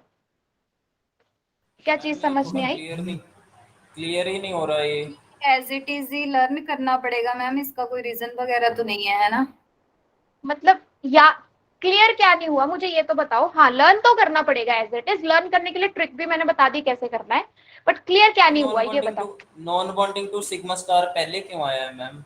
क्या चीज समझ में आई? क्लियर ही नहीं हो रहा ये। एज इट इज ही लर्न करना पड़ेगा मैम, इसका कोई रीजन वगैरह तो नहीं है ना? मतलब या क्लियर क्या नहीं हुआ मुझे ये तो बताओ। हाँ लर्न तो करना पड़ेगा एज इट इज, लर्न करने के लिए ट्रिक भी मैंने बता दी कैसे करना है, बट क्लियर क्या नहीं हुआ ये बताओ। Non bonding to sigma star पहले क्यों आया है मैम?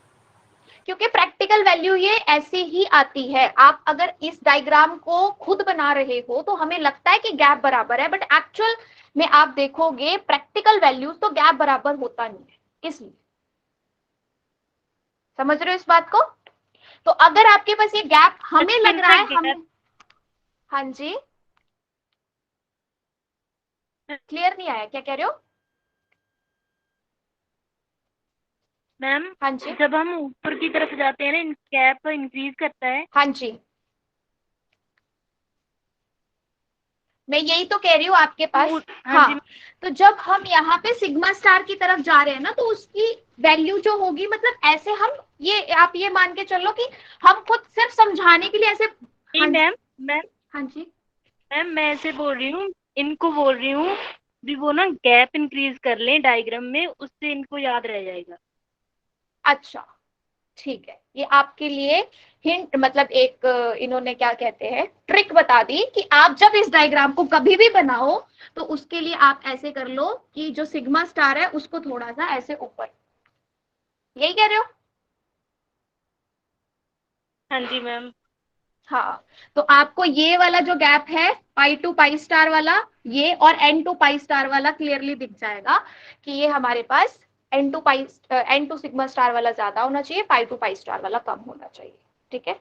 क्योंकि प्रैक्टिकल वैल्यू ये ऐसी ही आती है। आप अगर इस डायग्राम को खुद बना रहे हो तो हमें लगता है कि गैप बराबर है, बट एक्चुअल में आप देखोगे प्रैक्टिकल वैल्यूज तो गैप बराबर होता नहीं है, इसलिए समझ रहे हो इस बात को। तो अगर आपके पास ये गैप हमें लग रहा है, हमें, हाँ जी क्लियर नहीं आया, क्या कह रहे हो? मैम हाँ जी, जब हम ऊपर की तरफ जाते हैं ना गैप इंक्रीज करता है। हाँ जी, मैं यही तो कह रही हूँ आपके पास। हाँ, तो जब हम यहाँ पे सिग्मा स्टार की तरफ जा रहे हैं ना तो उसकी वैल्यू जो होगी, मतलब ऐसे हम ये आप ये मान के चलो कि हम खुद सिर्फ समझाने के लिए ऐसे। मैम मैम हाँ जी मैम मैं ऐसे बोल रही हूँ, इनको बोल रही हूँ भी वो ना गैप इंक्रीज कर लें डायग्राम में, उससे इनको याद रह जाएगा। अच्छा ठीक है, ये आपके लिए हिंट, मतलब एक इन्होंने क्या कहते हैं ट्रिक बता दी कि आप जब इस डायग्राम को कभी भी बनाओ तो उसके लिए आप ऐसे कर लो कि जो सिग्मा स्टार है उसको थोड़ा सा ऐसे ऊपर, यही कह रहे हो? हाँ जी मैम। हाँ, तो आपको ये वाला जो गैप है पाई टू पाई स्टार वाला ये और एन टू पाई स्टार वाला क्लियरली दिख जाएगा कि ये हमारे पास एन टू सिग्मा स्टार वाला ज्यादा होना चाहिए, पाई टू पाई स्टार वाला कम होना चाहिए। ठीक है,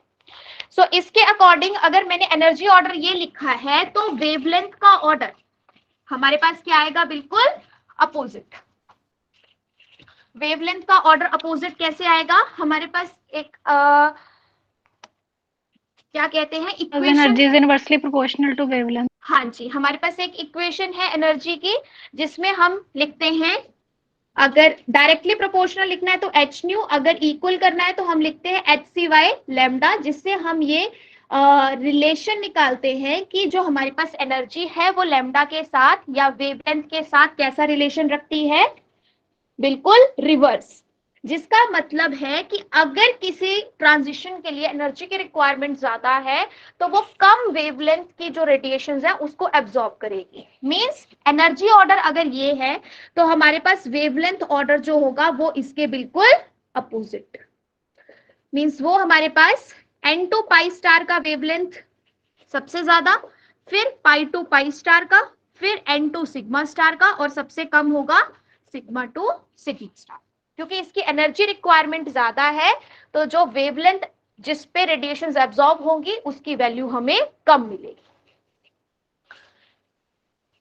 सो इसके अकॉर्डिंग अगर मैंने एनर्जी ऑर्डर ये लिखा है तो वेवलेंथ का ऑर्डर हमारे पास क्या आएगा, बिल्कुल अपोजिट। वेवलेंथ का ऑर्डर अपोजिट कैसे आएगा, हमारे पास एक क्या कहते हैं equation, energy is inversely proportional to wavelength. हाँ जी, हमारे पास एक इक्वेशन है एनर्जी की जिसमें हम लिखते हैं, अगर डायरेक्टली प्रोपोर्शनल लिखना है तो एच न्यू, अगर इक्वल करना है तो हम लिखते हैं एच सी वाई लैम्डा, जिससे हम ये रिलेशन निकालते हैं कि जो हमारे पास एनर्जी है वो लैम्डा के साथ या वेवलेंथ के साथ कैसा रिलेशन रखती है, बिल्कुल रिवर्स। जिसका मतलब है कि अगर किसी ट्रांजिशन के लिए एनर्जी की रिक्वायरमेंट ज्यादा है तो वो कम वेवलेंथ की जो रेडिएशंस है उसको एब्जॉर्ब करेगी। मींस एनर्जी ऑर्डर अगर ये है तो हमारे पास वेवलेंथ ऑर्डर जो होगा वो इसके बिल्कुल अपोजिट। मींस वो हमारे पास n2 पाई स्टार का वेवलेंथ सबसे ज्यादा, फिर पाई टू पाई स्टार का, फिर n2 सिग्मा स्टार का, और सबसे कम होगा सिग्मा टू सिग्मा स्टार। क्योंकि इसकी एनर्जी रिक्वायरमेंट ज्यादा है तो जो वेवलेंथ जिस पे रेडिएशंस एब्जॉर्ब होंगी उसकी वैल्यू हमें कम मिलेगी।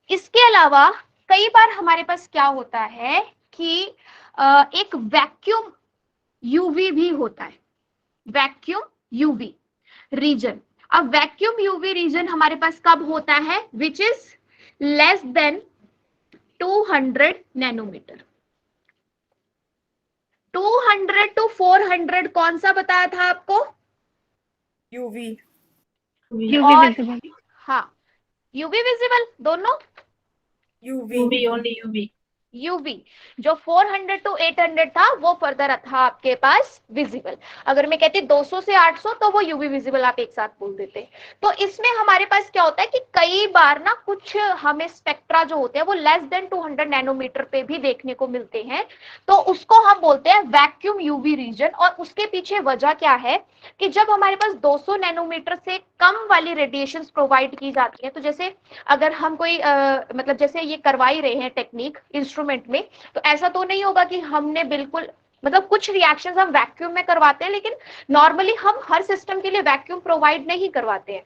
इसके अलावा कई बार हमारे पास क्या होता है कि एक वैक्यूम यूवी भी होता है, वैक्यूम यूवी रीजन। अब वैक्यूम यूवी रीजन हमारे पास कब होता है, which is less than 200 nanometre. 200 to 400 कौन सा बताया था आपको, यूवी यूवी और विजिबल। हाँ यूवी विजिबल दोनों, यूवी ओनली यूवी। यूवी जो 400 टू 800 था वो फर्दर था आपके पास विजिबल। अगर मैं कहती 200 से 800 तो वो यूवी विजिबल आप एक साथ बोल देते। तो इसमें हमारे पास क्या होता है कि कई बार ना कुछ हमें स्पेक्ट्रा जो होते हैं वो लेस देन 200 नैनोमीटर पे भी देखने को मिलते हैं, तो उसको हम बोलते हैं वैक्यूम यूवी रीजन। और उसके पीछे वजह क्या है कि जब हमारे पास 200 नैनोमीटर से कम वाली रेडिएशन प्रोवाइड की जाती है, तो जैसे अगर हम कोई मतलब जैसे ये करवा ही रहे हैं टेक्निक इंस्ट्रूमेंट में, तो ऐसा तो नहीं होगा कि हमने बिल्कुल मतलब कुछ रिएक्शंस हम वैक्यूम में करवाते हैं, लेकिन नॉर्मली हम हर सिस्टम के लिए वैक्यूम प्रोवाइड नहीं करवाते हैं।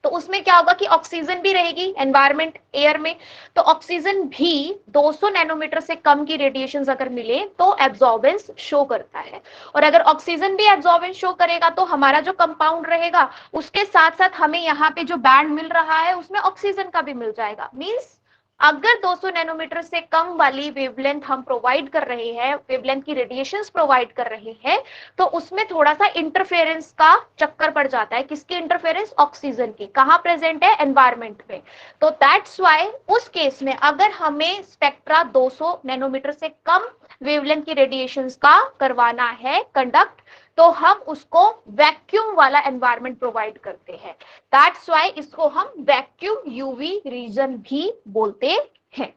तो उसमें क्या होगा कि ऑक्सीजन भी रहेगी एनवायरमेंट एयर में, तो ऑक्सीजन भी 200 नैनोमीटर से कम की रेडिएशंस अगर मिले तो एब्जॉर्बेंस शो करता है। और अगर ऑक्सीजन भी एब्जॉर्बेंस शो करेगा तो हमारा जो कंपाउंड रहेगा उसके साथ साथ हमें यहाँ पे जो बैंड मिल रहा है उसमें ऑक्सीजन का भी मिल जाएगा। मींस अगर 200 नैनोमीटर से कम वाली वेवलेंथ हम प्रोवाइड कर रहे हैं, वेवलेंथ की रेडिएशंस प्रोवाइड कर रहे हैं, तो उसमें थोड़ा सा इंटरफेरेंस का चक्कर पड़ जाता है। किसकी इंटरफेरेंस, ऑक्सीजन की। कहां प्रेजेंट है, एनवायरमेंट में। तो दैट्स व्हाई उस केस में अगर हमें स्पेक्ट्रा 200 नैनोमीटर से कम वेवलेंथ की रेडिएशंस का करवाना है कंडक्ट, तो हम उसको वैक्यूम वाला एनवायरमेंट प्रोवाइड करते हैं। दैट्स व्हाई इसको हम वैक्यूम यूवी रीजन भी बोलते हैं।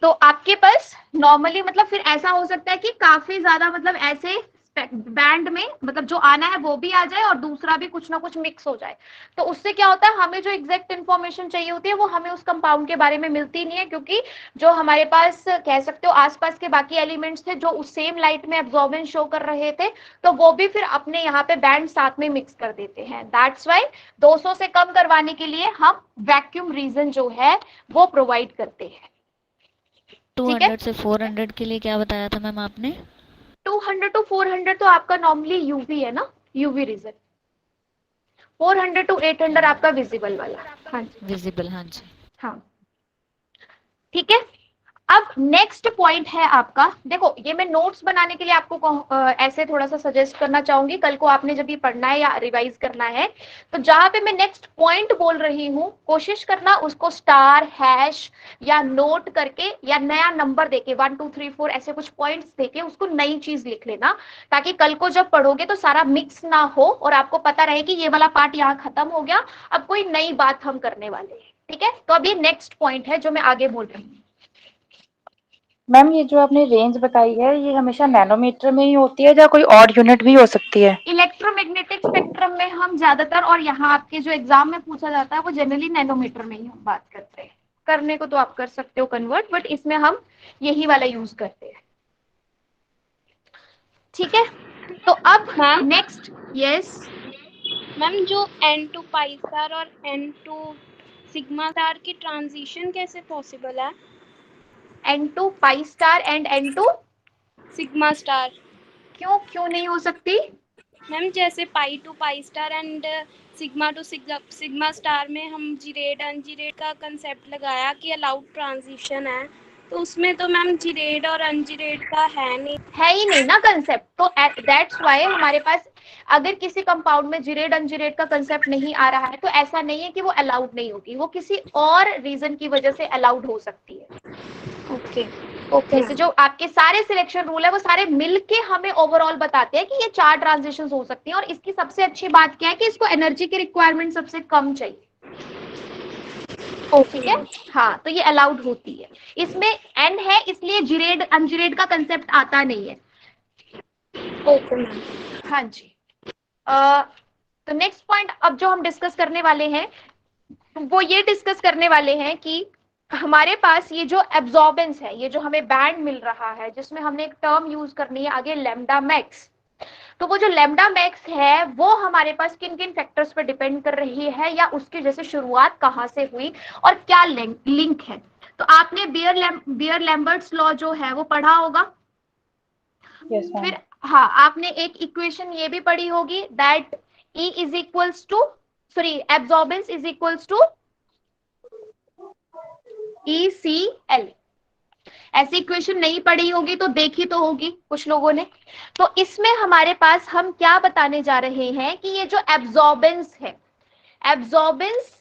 तो आपके पास नॉर्मली मतलब फिर ऐसा हो सकता है कि काफी ज्यादा मतलब ऐसे बैंड में मतलब जो आना है वो भी आ जाए और दूसरा भी कुछ ना कुछ मिक्स हो जाए। तो उससे क्या होता है, हमें जो एग्जैक्ट इन्फॉर्मेशन चाहिए होती है वो हमें उस कंपाउंड के बारे में मिलती नहीं है, क्योंकि जो हमारे पास कह सकते हो आसपास के बाकी एलिमेंट्स थे जो उस सेम लाइट में एब्जॉर्बेंस शो कर रहे थे, तो वो भी फिर अपने यहाँ पे बैंड साथ में मिक्स कर देते हैं। दैट्स वाई 200 से कम करवाने के लिए हम वैक्यूम रीजन जो है वो प्रोवाइड करते हैं। 200 से 400 के लिए क्या बताया था मैम आपने? 200 टू 400 तो आपका नॉर्मली यूवी है ना, यूवी रीजन। 400 टू 800 आपका विजिबल वाला। हाँ जी, विजिबल, हाँ जी। हाँ ठीक है। अब नेक्स्ट पॉइंट है आपका, देखो ये मैं नोट्स बनाने के लिए आपको ऐसे थोड़ा सा सजेस्ट करना चाहूंगी। कल को आपने जब ये पढ़ना है या रिवाइज करना है तो जहां पे मैं नेक्स्ट पॉइंट बोल रही हूँ कोशिश करना उसको स्टार हैश या नोट करके या नया नंबर देके 1 2 3 4 ऐसे कुछ पॉइंट्स देके उसको नई चीज लिख लेना, ताकि कल को जब पढ़ोगे तो सारा मिक्स ना हो और आपको पता रहे कि ये वाला पार्ट यहाँ खत्म हो गया, अब कोई नई बात हम करने वाले हैं। ठीक है, तो अब ये नेक्स्ट पॉइंट है जो मैं आगे बोल रही हूँ। मैम ये जो आपने रेंज बताई है ये हमेशा नैनोमीटर में ही होती है या कोई और यूनिट भी हो सकती है? इलेक्ट्रोमैग्नेटिक स्पेक्ट्रम में हम ज्यादातर, और यहाँ आपके जो एग्जाम में पूछा जाता है वो जनरली नैनोमीटर में ही हम बात करते हैं। करने को तो आप कर सकते हो कन्वर्ट, बट इसमें हम यही वाला यूज करते हैं। ठीक है, तो अब मैम नेक्स्ट, यस मैम जो n2 पाई स्टार और n2 सिग्मा स्टार की ट्रांजिशन कैसे पॉसिबल है? N2 pi star and N2 sigma star क्यों नहीं हो सकती? मैम जैसे pi to pi star and sigma to sigma star में हम जीरेड अनजीरेड का कंसेप्ट लगाया कि अलाउड ट्रांजिशन है, तो उसमें तो मैम जीरेड और अनजीरेड का है ही नहीं ना कंसेप्ट, तो दैट्स वाई हमारे पास अगर किसी कंपाउंड में जीरेड अनजीरेड का कंसेप्ट नहीं आ रहा है तो ऐसा नहीं है कि वो अलाउड नहीं होगी, वो किसी और रीजन की वजह से अलाउड हो सकती है। ओके जैसे जो आपके सारे सिलेक्शन रूल है वो सारे मिलके हमें ओवरऑल बताते हैं कि ये 4 ट्रांजिशन हो सकती हैं, और इसकी सबसे अच्छी बात क्या है कि इसको एनर्जी की रिक्वायरमेंट सबसे कम चाहिए। ठीक है, हाँ, तो ये अलाउड होती है। इसमें एन है इसलिए जीरेड अनजीरेड का कंसेप्ट आता नहीं है। Okay ma'am. हाँ जी। तो नेक्स्ट पॉइंट अब जो हम डिस्कस करने वाले हैं वो ये डिस्कस करने वाले हैं कि हमारे पास ये जो एब्जॉर्बेंस है, ये जो हमें बैंड मिल रहा है जिसमें हमने एक टर्म यूज करनी है आगे लैम्डा मैक्स, तो वो जो लैम्डा मैक्स है वो हमारे पास किन किन फैक्टर्स पर डिपेंड कर रही है या उसकी जैसे शुरुआत कहाँ से हुई और क्या लिंक है। तो आपने बियर लैम्बर्ट्स लॉ जो है वो पढ़ा होगा। Yes ma'am. फिर हाँ, आपने एक इक्वेशन ये भी पढ़ी होगी that E is equals to absorbance is equals to ECL। ऐसी इक्वेशन नहीं पढ़ी होगी तो देखी तो होगी कुछ लोगों ने। तो इसमें हमारे पास हम क्या बताने जा रहे हैं कि ये जो एब्जॉर्बेंस है, एब्जॉर्बेंस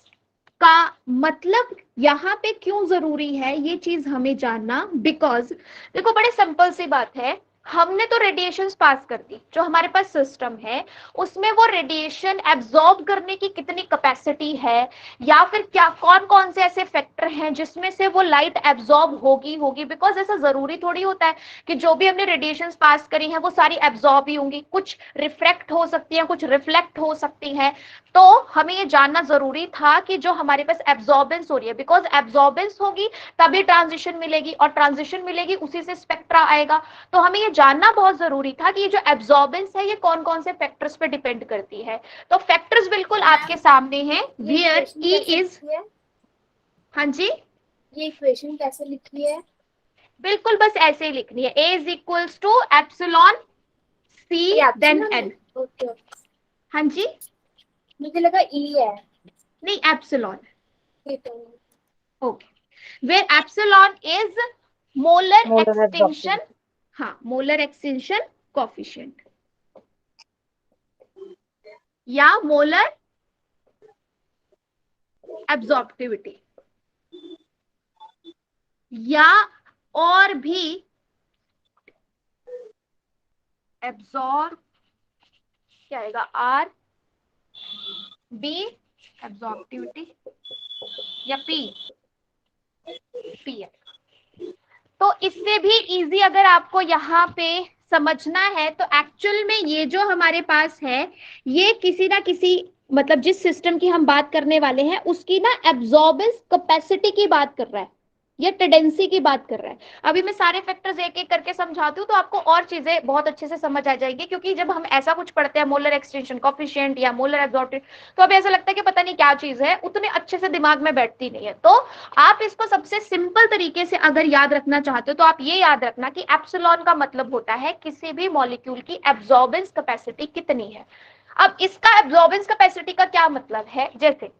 का मतलब यहाँ पे क्यों जरूरी है ये चीज हमें जानना, बिकॉज देखो बड़े सिंपल सी बात है, हमने तो रेडिएशंस पास कर दी, जो हमारे पास सिस्टम है उसमें वो रेडिएशन एब्जॉर्ब करने की कितनी कैपेसिटी है या फिर क्या कौन कौन से ऐसे फैक्टर हैं जिसमें से वो लाइट एब्जॉर्ब होगी, बिकॉज ऐसा जरूरी थोड़ी होता है कि जो भी हमने रेडिएशंस पास करी हैं वो सारी एब्जॉर्ब ही होंगी, कुछ रिफ्रैक्ट हो सकती है, कुछ रिफ्लेक्ट हो सकती है। तो हमें ये जानना जरूरी था कि जो हमारे पास एब्जॉर्बेंस हो रही है, बिकॉज एब्जॉर्बेंस होगी तभी ट्रांजिशन मिलेगी और ट्रांजिशन मिलेगी उसी से स्पेक्ट्रा आएगा। तो हमें ये जानना बहुत जरूरी था कि ये जो एब्जॉर्बेंस है ये कौन कौन से फैक्टर्स पे डिपेंड करती है। तो फैक्टर्स बिल्कुल आपके सामने हैं, वेयर E इज, हाँ जी, ये इक्वेशन कैसे लिखी है? बिल्कुल बस ऐसे ही लिखनी है, A is equals to epsilon C then N। Okay, हाँ जी, मुझे लगा ई है। नहीं epsilon, okay, where epsilon is molar Molar extinction, absorption. हाँ, मोलर एक्सटिंक्शन कोफिशिएंट या मोलर एब्जॉर्प्टिविटी, या और भी एब्जॉर्ब क्या आएगा, R B एब्जॉर्प्टिविटी या P तो इससे भी इजी अगर आपको यहाँ पे समझना है तो एक्चुअल में ये जो हमारे पास है ये किसी ना किसी मतलब जिस सिस्टम की हम बात करने वाले हैं उसकी ना एब्जॉर्बेंस कैपेसिटी की बात कर रहा है, ये टेंडेंसी की बात कर रहा है। अभी मैं सारे फैक्टर्स एक एक करके समझाती हूँ तो आपको और चीजें बहुत अच्छे से समझ आ जाएगी, क्योंकि जब हम ऐसा कुछ पढ़ते हैं मोलर एक्सटेंशन कोफिशिएंट या मोलर एब्जॉर्प्टिव तो अभी ऐसा लगता है कि पता नहीं क्या चीज है, उतने अच्छे से दिमाग में बैठती नहीं है। तो आप इसको सबसे सिंपल तरीके से अगर याद रखना चाहते हो तो आप ये याद रखना कि एप्सिलॉन का मतलब होता है किसी भी मॉलिक्यूल की एब्जॉर्बेंस कैपेसिटी कितनी है। अब इसका एब्जॉर्बेंस कैपेसिटी का क्या मतलब है, जैसे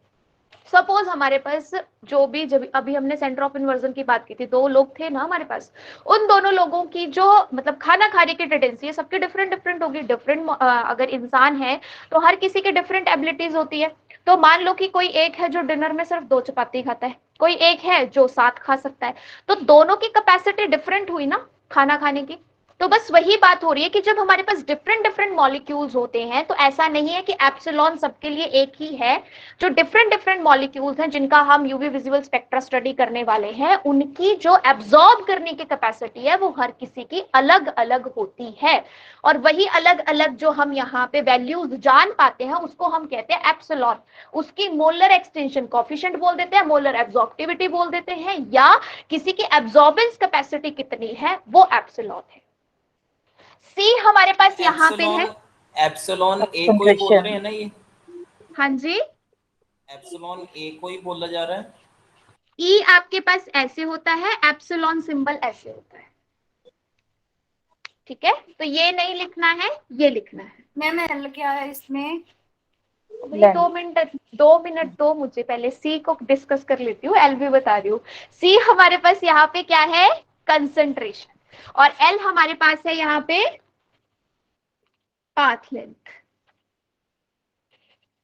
सपोज हमारे पास जो भी, जब अभी हमने सेंटर ऑफ इन्वर्जन की बात की थी, 2 लोग थे ना हमारे पास, उन दोनों लोगों की जो मतलब खाना खाने की टेंडेंसी है सबकी डिफरेंट होगी, डिफरेंट अगर इंसान है तो हर किसी की डिफरेंट एबिलिटीज होती है। तो मान लो कि कोई एक है जो डिनर में सिर्फ 2 चपाती खाता है, कोई एक है जो 7 खा सकता है, तो दोनों की कैपेसिटी डिफरेंट हुई ना खाना खाने की। तो बस वही बात हो रही है कि जब हमारे पास डिफरेंट मॉलिक्यूल्स होते हैं तो ऐसा नहीं है कि एप्सिलॉन सबके लिए एक ही है। जो डिफरेंट मॉलिक्यूल्स हैं जिनका हम यूवी विजिबल स्पेक्ट्रा स्टडी करने वाले हैं उनकी जो एब्जॉर्ब करने की कैपेसिटी है वो हर किसी की अलग अलग होती है, और वही अलग अलग जो हम यहाँ पे वैल्यूज जान पाते हैं उसको हम कहते हैं एप्सिलॉन। उसकी मोलर एक्सटेंशन कोफिशिएंट बोल देते हैं, मोलर एब्जॉर्प्टिविटी बोल देते हैं, या किसी की एब्जॉर्बेंस कैपेसिटी कितनी है वो एप्सिलॉन है। सी हमारे पास यहाँ पे है एप्सिलॉन ए को ही बोल रहे हैं ना ये? हाँ जी, एप्सिलॉन ए को ही बोला जा रहा है। ई आपके पास ऐसे होता है, एप्सिलॉन सिंबल ऐसे होता है। ठीक है, तो ये नहीं लिखना है, ये लिखना है। मैम एल क्या है इसमें? भाई 2 मिनट दो मुझे, पहले सी को डिस्कस कर लेती हूँ, एल भी बता रही हूँ। सी हमारे पास यहाँ पे क्या है, कंसंट्रेशन, और एल हमारे पास है यहाँ पे पाथ लेंथ।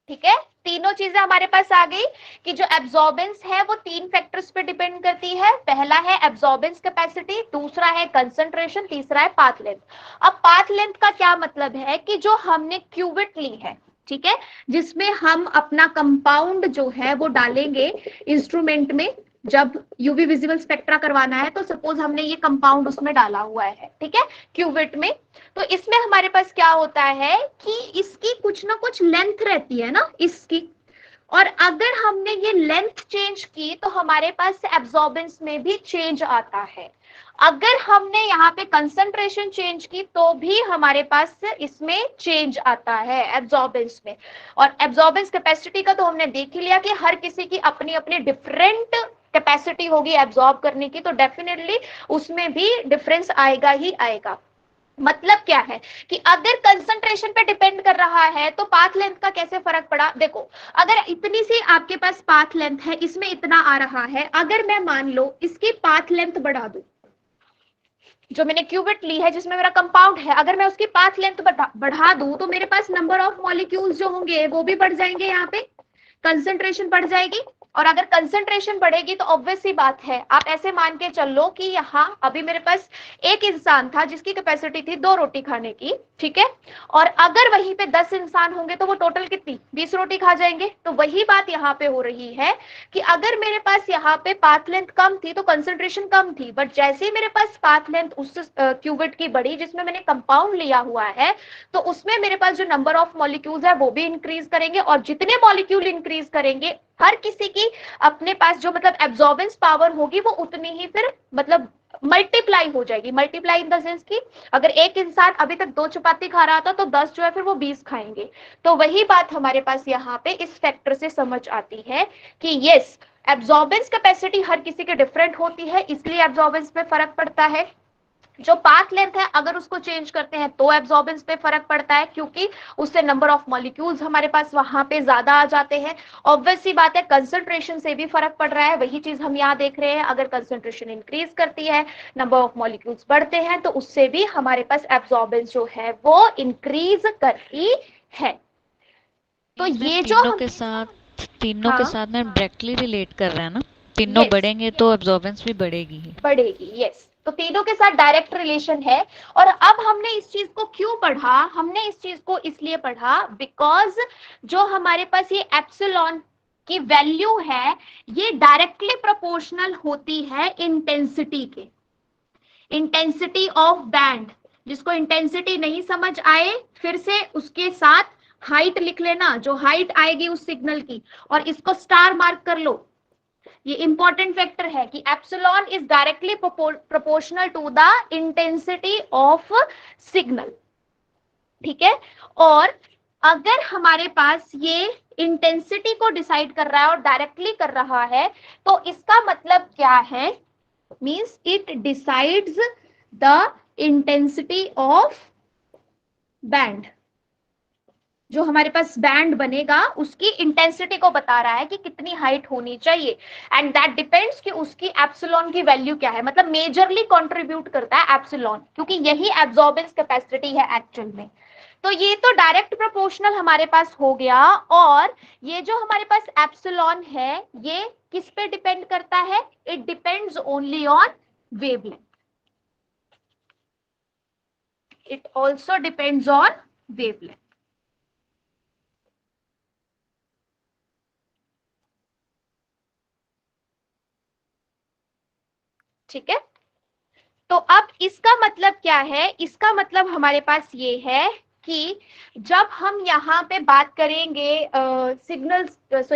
ठीक है, तीनों चीजें हमारे पास आ गई कि जो एब्जॉर्बेंस है वो 3 फैक्टर्स पे डिपेंड करती है। पहला है एब्जॉर्बेंस कैपेसिटी, दूसरा है कंसंट्रेशन, तीसरा है पाथ लेंथ। अब पाथ लेंथ का क्या मतलब है कि जो हमने क्यूबिट ली है, ठीक है, जिसमें हम अपना कंपाउंड जो है वो डालेंगे इंस्ट्रूमेंट में, जब यूवी विजिबल स्पेक्ट्रा करवाना है, तो सपोज हमने ये कंपाउंड उसमें डाला हुआ है, ठीक है, क्यूबिट में, तो इसमें हमारे पास क्या होता है कि इसकी कुछ ना कुछ लेंथ रहती है ना इसकी, और अगर हमने ये लेंथ चेंज की तो हमारे पास एब्जॉर्बेंस में भी चेंज आता है। अगर हमने यहाँ पे कंसंट्रेशन चेंज की तो भी हमारे पास इसमें चेंज आता है एब्जॉर्बेंस में। और एब्जॉर्बेंस कैपेसिटी का तो हमने देख ही लिया कि हर किसी की अपनी अपनी डिफरेंट कैपेसिटी होगी एब्जॉर्ब करने की, तो डेफिनेटली उसमें भी डिफरेंस आएगा ही आएगा। मतलब क्या है कि अगर कंसंट्रेशन पे डिपेंड कर रहा है तो पाथ लेंथ का कैसे फर्क पड़ा। देखो, अगर इतनी सी आपके पास पाथ लेंथ है, इसमें इतना आ रहा है, अगर मैं मान लो इसकी पाथ लेंथ बढ़ा दूं, जो मैंने क्यूबिट ली है जिसमें मेरा कंपाउंड है, अगर मैं उसकी पाथ लेंथ बढ़ा दूं तो मेरे पास नंबर ऑफ मॉलिक्यूल्स जो होंगे वो भी बढ़ जाएंगे, यहाँ पे कंसंट्रेशन बढ़ जाएगी। और अगर कंसंट्रेशन बढ़ेगी तो ऑब्वियस सी बात है, आप ऐसे मान के चलो कि यहाँ अभी मेरे पास एक इंसान था जिसकी कैपेसिटी थी 2 रोटी खाने की, ठीक है, और अगर वहीं पे 10 इंसान होंगे तो वो टोटल कितनी 20 रोटी खा जाएंगे। तो वही बात यहाँ पे हो रही है कि अगर मेरे पास यहाँ पे पाथ लेंथ कम थी तो कंसंट्रेशन कम थी, बट जैसे ही मेरे पास पाथ लेंथ उस क्यूबिट की बढ़ी जिसमें मैंने कंपाउंड लिया हुआ है, तो उसमें मेरे पास जो नंबर ऑफ मॉलिक्यूल्स है वो भी इंक्रीज करेंगे, और जितने मॉलिक्यूल इंक्रीज करेंगे हर किसी की अपने पास जो मतलब एब्जॉर्बेंस पावर होगी वो उतनी ही फिर मतलब मल्टीप्लाई हो जाएगी। मल्टीप्लाई इन द सेंस कि अगर एक इंसान अभी तक 2 चपाती खा रहा था तो 10 जो है फिर वो 20 खाएंगे। तो वही बात हमारे पास यहाँ पे इस फैक्टर से समझ आती है कि यस, एब्जॉर्बेंस कैपेसिटी हर किसी की डिफरेंट होती है, इसलिए एब्जॉर्बेंस पे फर्क पड़ता है। जो पाथ लेंथ है अगर उसको चेंज करते हैं तो एब्जॉर्बेंस पे फर्क पड़ता है, क्योंकि उससे नंबर ऑफ मॉलिक्यूल्स हमारे पास वहां पे ज्यादा आ जाते हैं। ऑब्वियस सी बात है, कंसंट्रेशन से भी फर्क पड़ रहा है, वही चीज हम यहाँ देख रहे हैं। अगर कंसंट्रेशन इंक्रीज करती है, नंबर ऑफ मॉलिक्यूल्स बढ़ते हैं, तो उससे भी हमारे पास एब्जॉर्बेंस जो है वो इंक्रीज करती है। तो ये जो तीनों के हाँ, साथ में डायरेक्टली रिलेट कर रहे हैं ना, तीनों Yes. बढ़ेंगे तो एब्जॉर्बेंस भी बढ़ेगी ही। बढ़ेगी, यस, तो तीनों के साथ डायरेक्ट रिलेशन है। और अब हमने इस चीज को क्यों पढ़ा, हमने इस चीज को इसलिए पढ़ा बिकॉज जो हमारे पास ये एप्सिलॉन की वैल्यू है ये डायरेक्टली प्रोपोर्शनल होती है इंटेंसिटी के, इंटेंसिटी ऑफ बैंड। जिसको इंटेंसिटी नहीं समझ आए फिर से उसके साथ हाइट लिख लेना, जो हाइट आएगी उस सिग्नल की, और इसको स्टार मार्क कर लो। ये इंपॉर्टेंट फैक्टर है कि epsilon is directly proportional to the intensity of signal, ठीक है। और अगर हमारे पास ये इंटेंसिटी को डिसाइड कर रहा है और डायरेक्टली कर रहा है, तो इसका मतलब क्या है, means it decides the intensity of band. जो हमारे पास बैंड बनेगा उसकी इंटेंसिटी को बता रहा है कि कितनी हाइट होनी चाहिए, एंड दैट डिपेंड्स कि उसकी एप्सिलॉन की वैल्यू क्या है। मतलब मेजरली कंट्रीब्यूट करता है एप्सिलॉन, क्योंकि यही एब्जॉर्बेंस कैपेसिटी है एक्चुअल में। तो ये तो डायरेक्ट प्रोपोर्शनल हमारे पास हो गया। और ये जो हमारे पास एप्सिलॉन है ये किस पे डिपेंड करता है, it depends only on wavelength, it also depends on wavelength. ठीक है, तो अब इसका मतलब क्या है, इसका मतलब हमारे पास ये है कि जब हम यहाँ पे बात करेंगे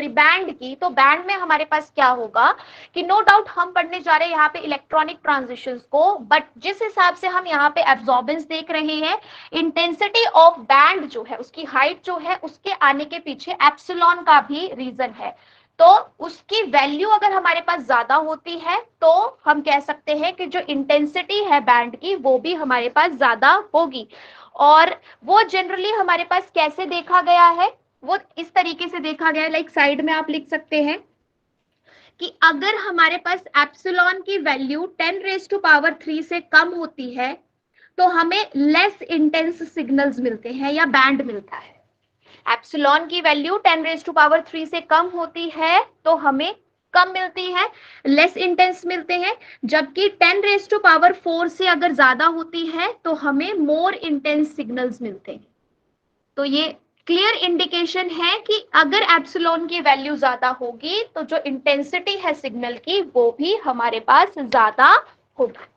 बैंड की, तो बैंड में हमारे पास क्या होगा कि नो डाउट हम पढ़ने जा रहे हैं यहाँ पे इलेक्ट्रॉनिक ट्रांजिशंस को, बट जिस हिसाब से हम यहाँ पे एब्जॉर्बेंस देख रहे हैं, इंटेंसिटी ऑफ बैंड जो है उसकी हाइट जो है उसके आने के पीछे एप्सिलॉन का भी रीजन है। तो उसकी वैल्यू अगर हमारे पास ज्यादा होती है तो हम कह सकते हैं कि जो इंटेंसिटी है बैंड की वो भी हमारे पास ज्यादा होगी। और वो जनरली हमारे पास कैसे देखा गया है, वो इस तरीके से देखा गया है, लाइक साइड में आप लिख सकते हैं कि अगर हमारे पास एप्सिलॉन की वैल्यू 10⁻³ से कम होती है तो हमें लेस इंटेंस सिग्नल्स मिलते हैं या बैंड मिलता है। एप्सिलॉन की वैल्यू 10⁻³ से कम होती है तो हमें कम मिलती है, लेस इंटेंस मिलते हैं, जबकि 10⁻⁴ से अगर ज्यादा होती है तो हमें मोर इंटेंस सिग्नल्स मिलते हैं। तो ये क्लियर इंडिकेशन है कि अगर एप्सिलॉन की वैल्यू ज्यादा होगी तो जो इंटेंसिटी है सिग्नल की वो भी हमारे पास ज्यादा होगी।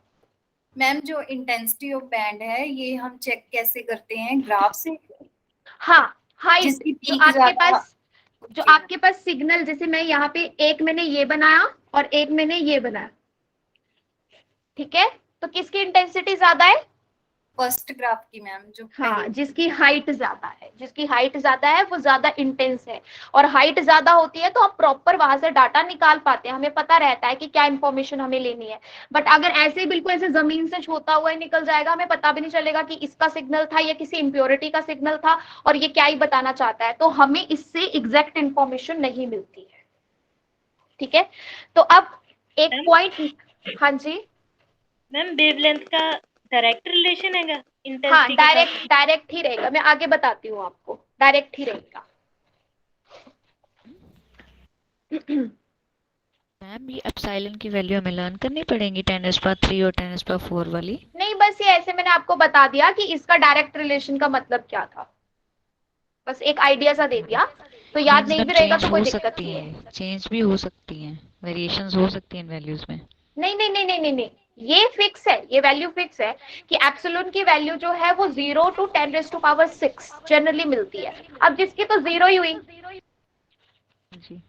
मैम जो इंटेंसिटी ऑफ बैंड है ये हम चेक कैसे करते हैं, ग्राफ से? हाँ, हाइट जिसकी जो पीक आपके ज्यादा, पास जो आपके पास सिग्नल, जैसे मैं यहाँ पे एक मैंने ये बनाया और एक मैंने ये बनाया, ठीक है, तो किसकी इंटेंसिटी ज्यादा है? फर्स्ट ग्राफ की मैम, जो हाँ, जिसकी हाइट ज्यादा है, जिसकी हाइट ज्यादा है वो ज्यादा इंटेंस है। और हाइट ज्यादा होती है तो हम प्रॉपर वहां से डाटा निकाल पाते हैं, हमें पता रहता है कि क्या इंफॉर्मेशन हमें लेनी है। बट अगर ऐसे बिल्कुल ऐसे जमीन से छोटा हुआ ही निकल जाएगा, हमें पता भी नहीं चलेगा कि इसका सिग्नल था या किसी इम्प्योरिटी का सिग्नल था और ये क्या ही बताना चाहता है, तो हमें इससे एग्जैक्ट इंफॉर्मेशन नहीं मिलती है। ठीक है, तो अब एक पॉइंट, हाँ जी मैम वेवलेंथ का डायरेक्ट रिलेशन है हाँ, इंटेंसिटी डायरेक्ट ही रहेगा, मैं आगे बताती हूँ आपको, डायरेक्ट ही रहेगा। मैम ये एप्सिलॉन की वैल्यू हमें लर्न करनी पड़ेगी 10⁻³ और 10⁻⁴ वाली? नहीं, बस ये ऐसे मैंने आपको बता दिया कि इसका डायरेक्ट रिलेशन का मतलब क्या था, बस एक आइडिया सा दे दिया, तो याद नहीं भी रहेगा तो कोई दिक्कत नहीं है। चेंज भी हो सकती है, वेरिएशंस हो सकती हैं वैल्यूज में। नहीं नहीं नहीं नहीं नहीं नहीं, ये फिक्स है, ये वैल्यू फिक्स है कि एप्सिलॉन की वैल्यू जो है वो 0 to 10⁻⁶ जनरली मिलती है। अब जिसकी तो 0 ही हुई, जी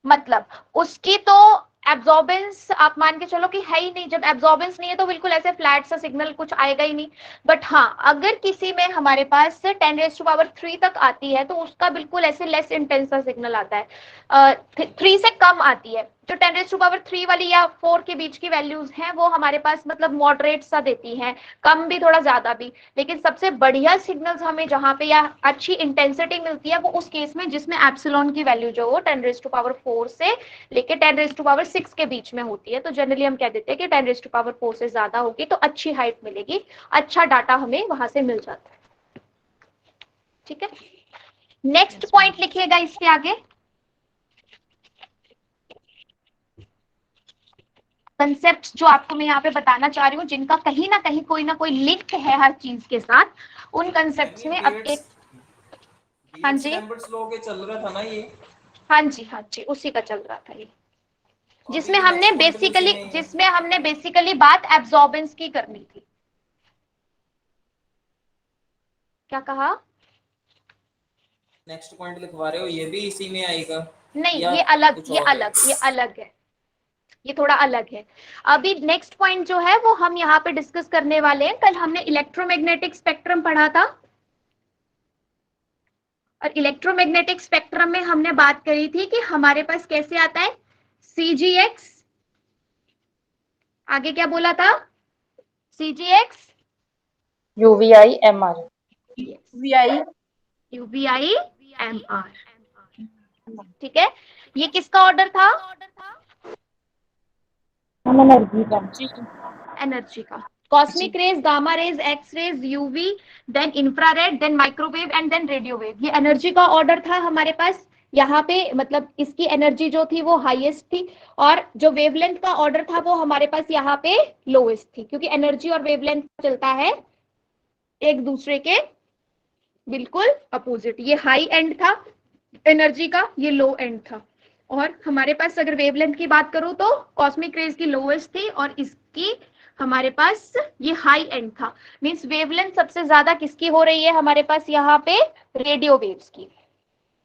मतलब उसकी तो एब्जॉर्बेंस आप मान के चलो कि है ही नहीं। जब एब्जॉर्बेंस नहीं है तो बिल्कुल ऐसे फ्लैट सा सिग्नल कुछ आएगा ही नहीं। बट हाँ, अगर किसी में हमारे पास 10⁻³ तक आती है तो उसका बिल्कुल ऐसे लेस इंटेंस सा सिग्नल आता है। 3 से कम आती है, जो 10⁻³ वाली या 4 के बीच की वैल्यूज हैं वो हमारे पास मतलब मॉडरेट सा देती हैं, कम भी थोड़ा ज्यादा भी। लेकिन सबसे बढ़िया सिग्नल्स हमें जहाँ पे या अच्छी इंटेंसिटी मिलती है वो उस केस में जिसमें एप्सिलॉन की वैल्यू जो वो 10⁻⁴ से लेके 10⁻⁶ के बीच में होती है। तो जनरली हम कह देते हैं कि 10⁻⁴ से ज्यादा होगी तो अच्छी हाइट मिलेगी, अच्छा डाटा हमें वहां से मिल जाता है। ठीक है, नेक्स्ट पॉइंट लिखिएगा इसके आगे। कंसेप्ट जो आपको मैं यहाँ पे बताना चाह रही हूँ, जिनका कहीं ना कोई लिंक है हर चीज के साथ, उन कंसेप्ट्स में अब एक, हाँ जी स्लो के चल रहा था ना ये? हाँ जी उसी का चल रहा था ये, जिसमें हमने बेसिकली बात एब्जॉर्बेंस की करनी थी। क्या कहा? नेक्स्ट पॉइंट लिखवा रहे हो, ये भी इसी में आएगा? नहीं, या ये अलग कुछ ये और? अलग है, ये थोड़ा अलग है। अभी नेक्स्ट पॉइंट जो है वो हम यहाँ पे डिस्कस करने वाले हैं। कल हमने इलेक्ट्रोमैग्नेटिक स्पेक्ट्रम पढ़ा था और इलेक्ट्रोमैग्नेटिक स्पेक्ट्रम में हमने बात करी थी कि हमारे पास कैसे आता है CGX, आगे क्या बोला था? CGX, UVI MR, UVI MR। ठीक है, ये किसका ऑर्डर था? एनर्जी का। Cosmic rays, gamma rays, X rays, UV, then infrared, then microwave and then radio wave, ये एनर्जी का ऑर्डर था हमारे पास यहाँ पे। मतलब इसकी एनर्जी जो थी वो हाईएस्ट थी और जो वेवलेंथ का ऑर्डर था वो हमारे पास यहाँ पे लोएस्ट थी, क्योंकि एनर्जी और वेवलेंथ चलता है एक दूसरे के बिल्कुल अपोजिट। ये हाई एंड था एनर्जी का, ये लो एंड था। और हमारे पास अगर वेवलेंथ की बात करूं तो कॉस्मिक रेज की लोएस्ट थी और इसकी हमारे पास ये हाई एंड था। मींस वेवलेंथ सबसे ज्यादा किसकी हो रही है हमारे पास यहाँ पे? रेडियो वेव्स की।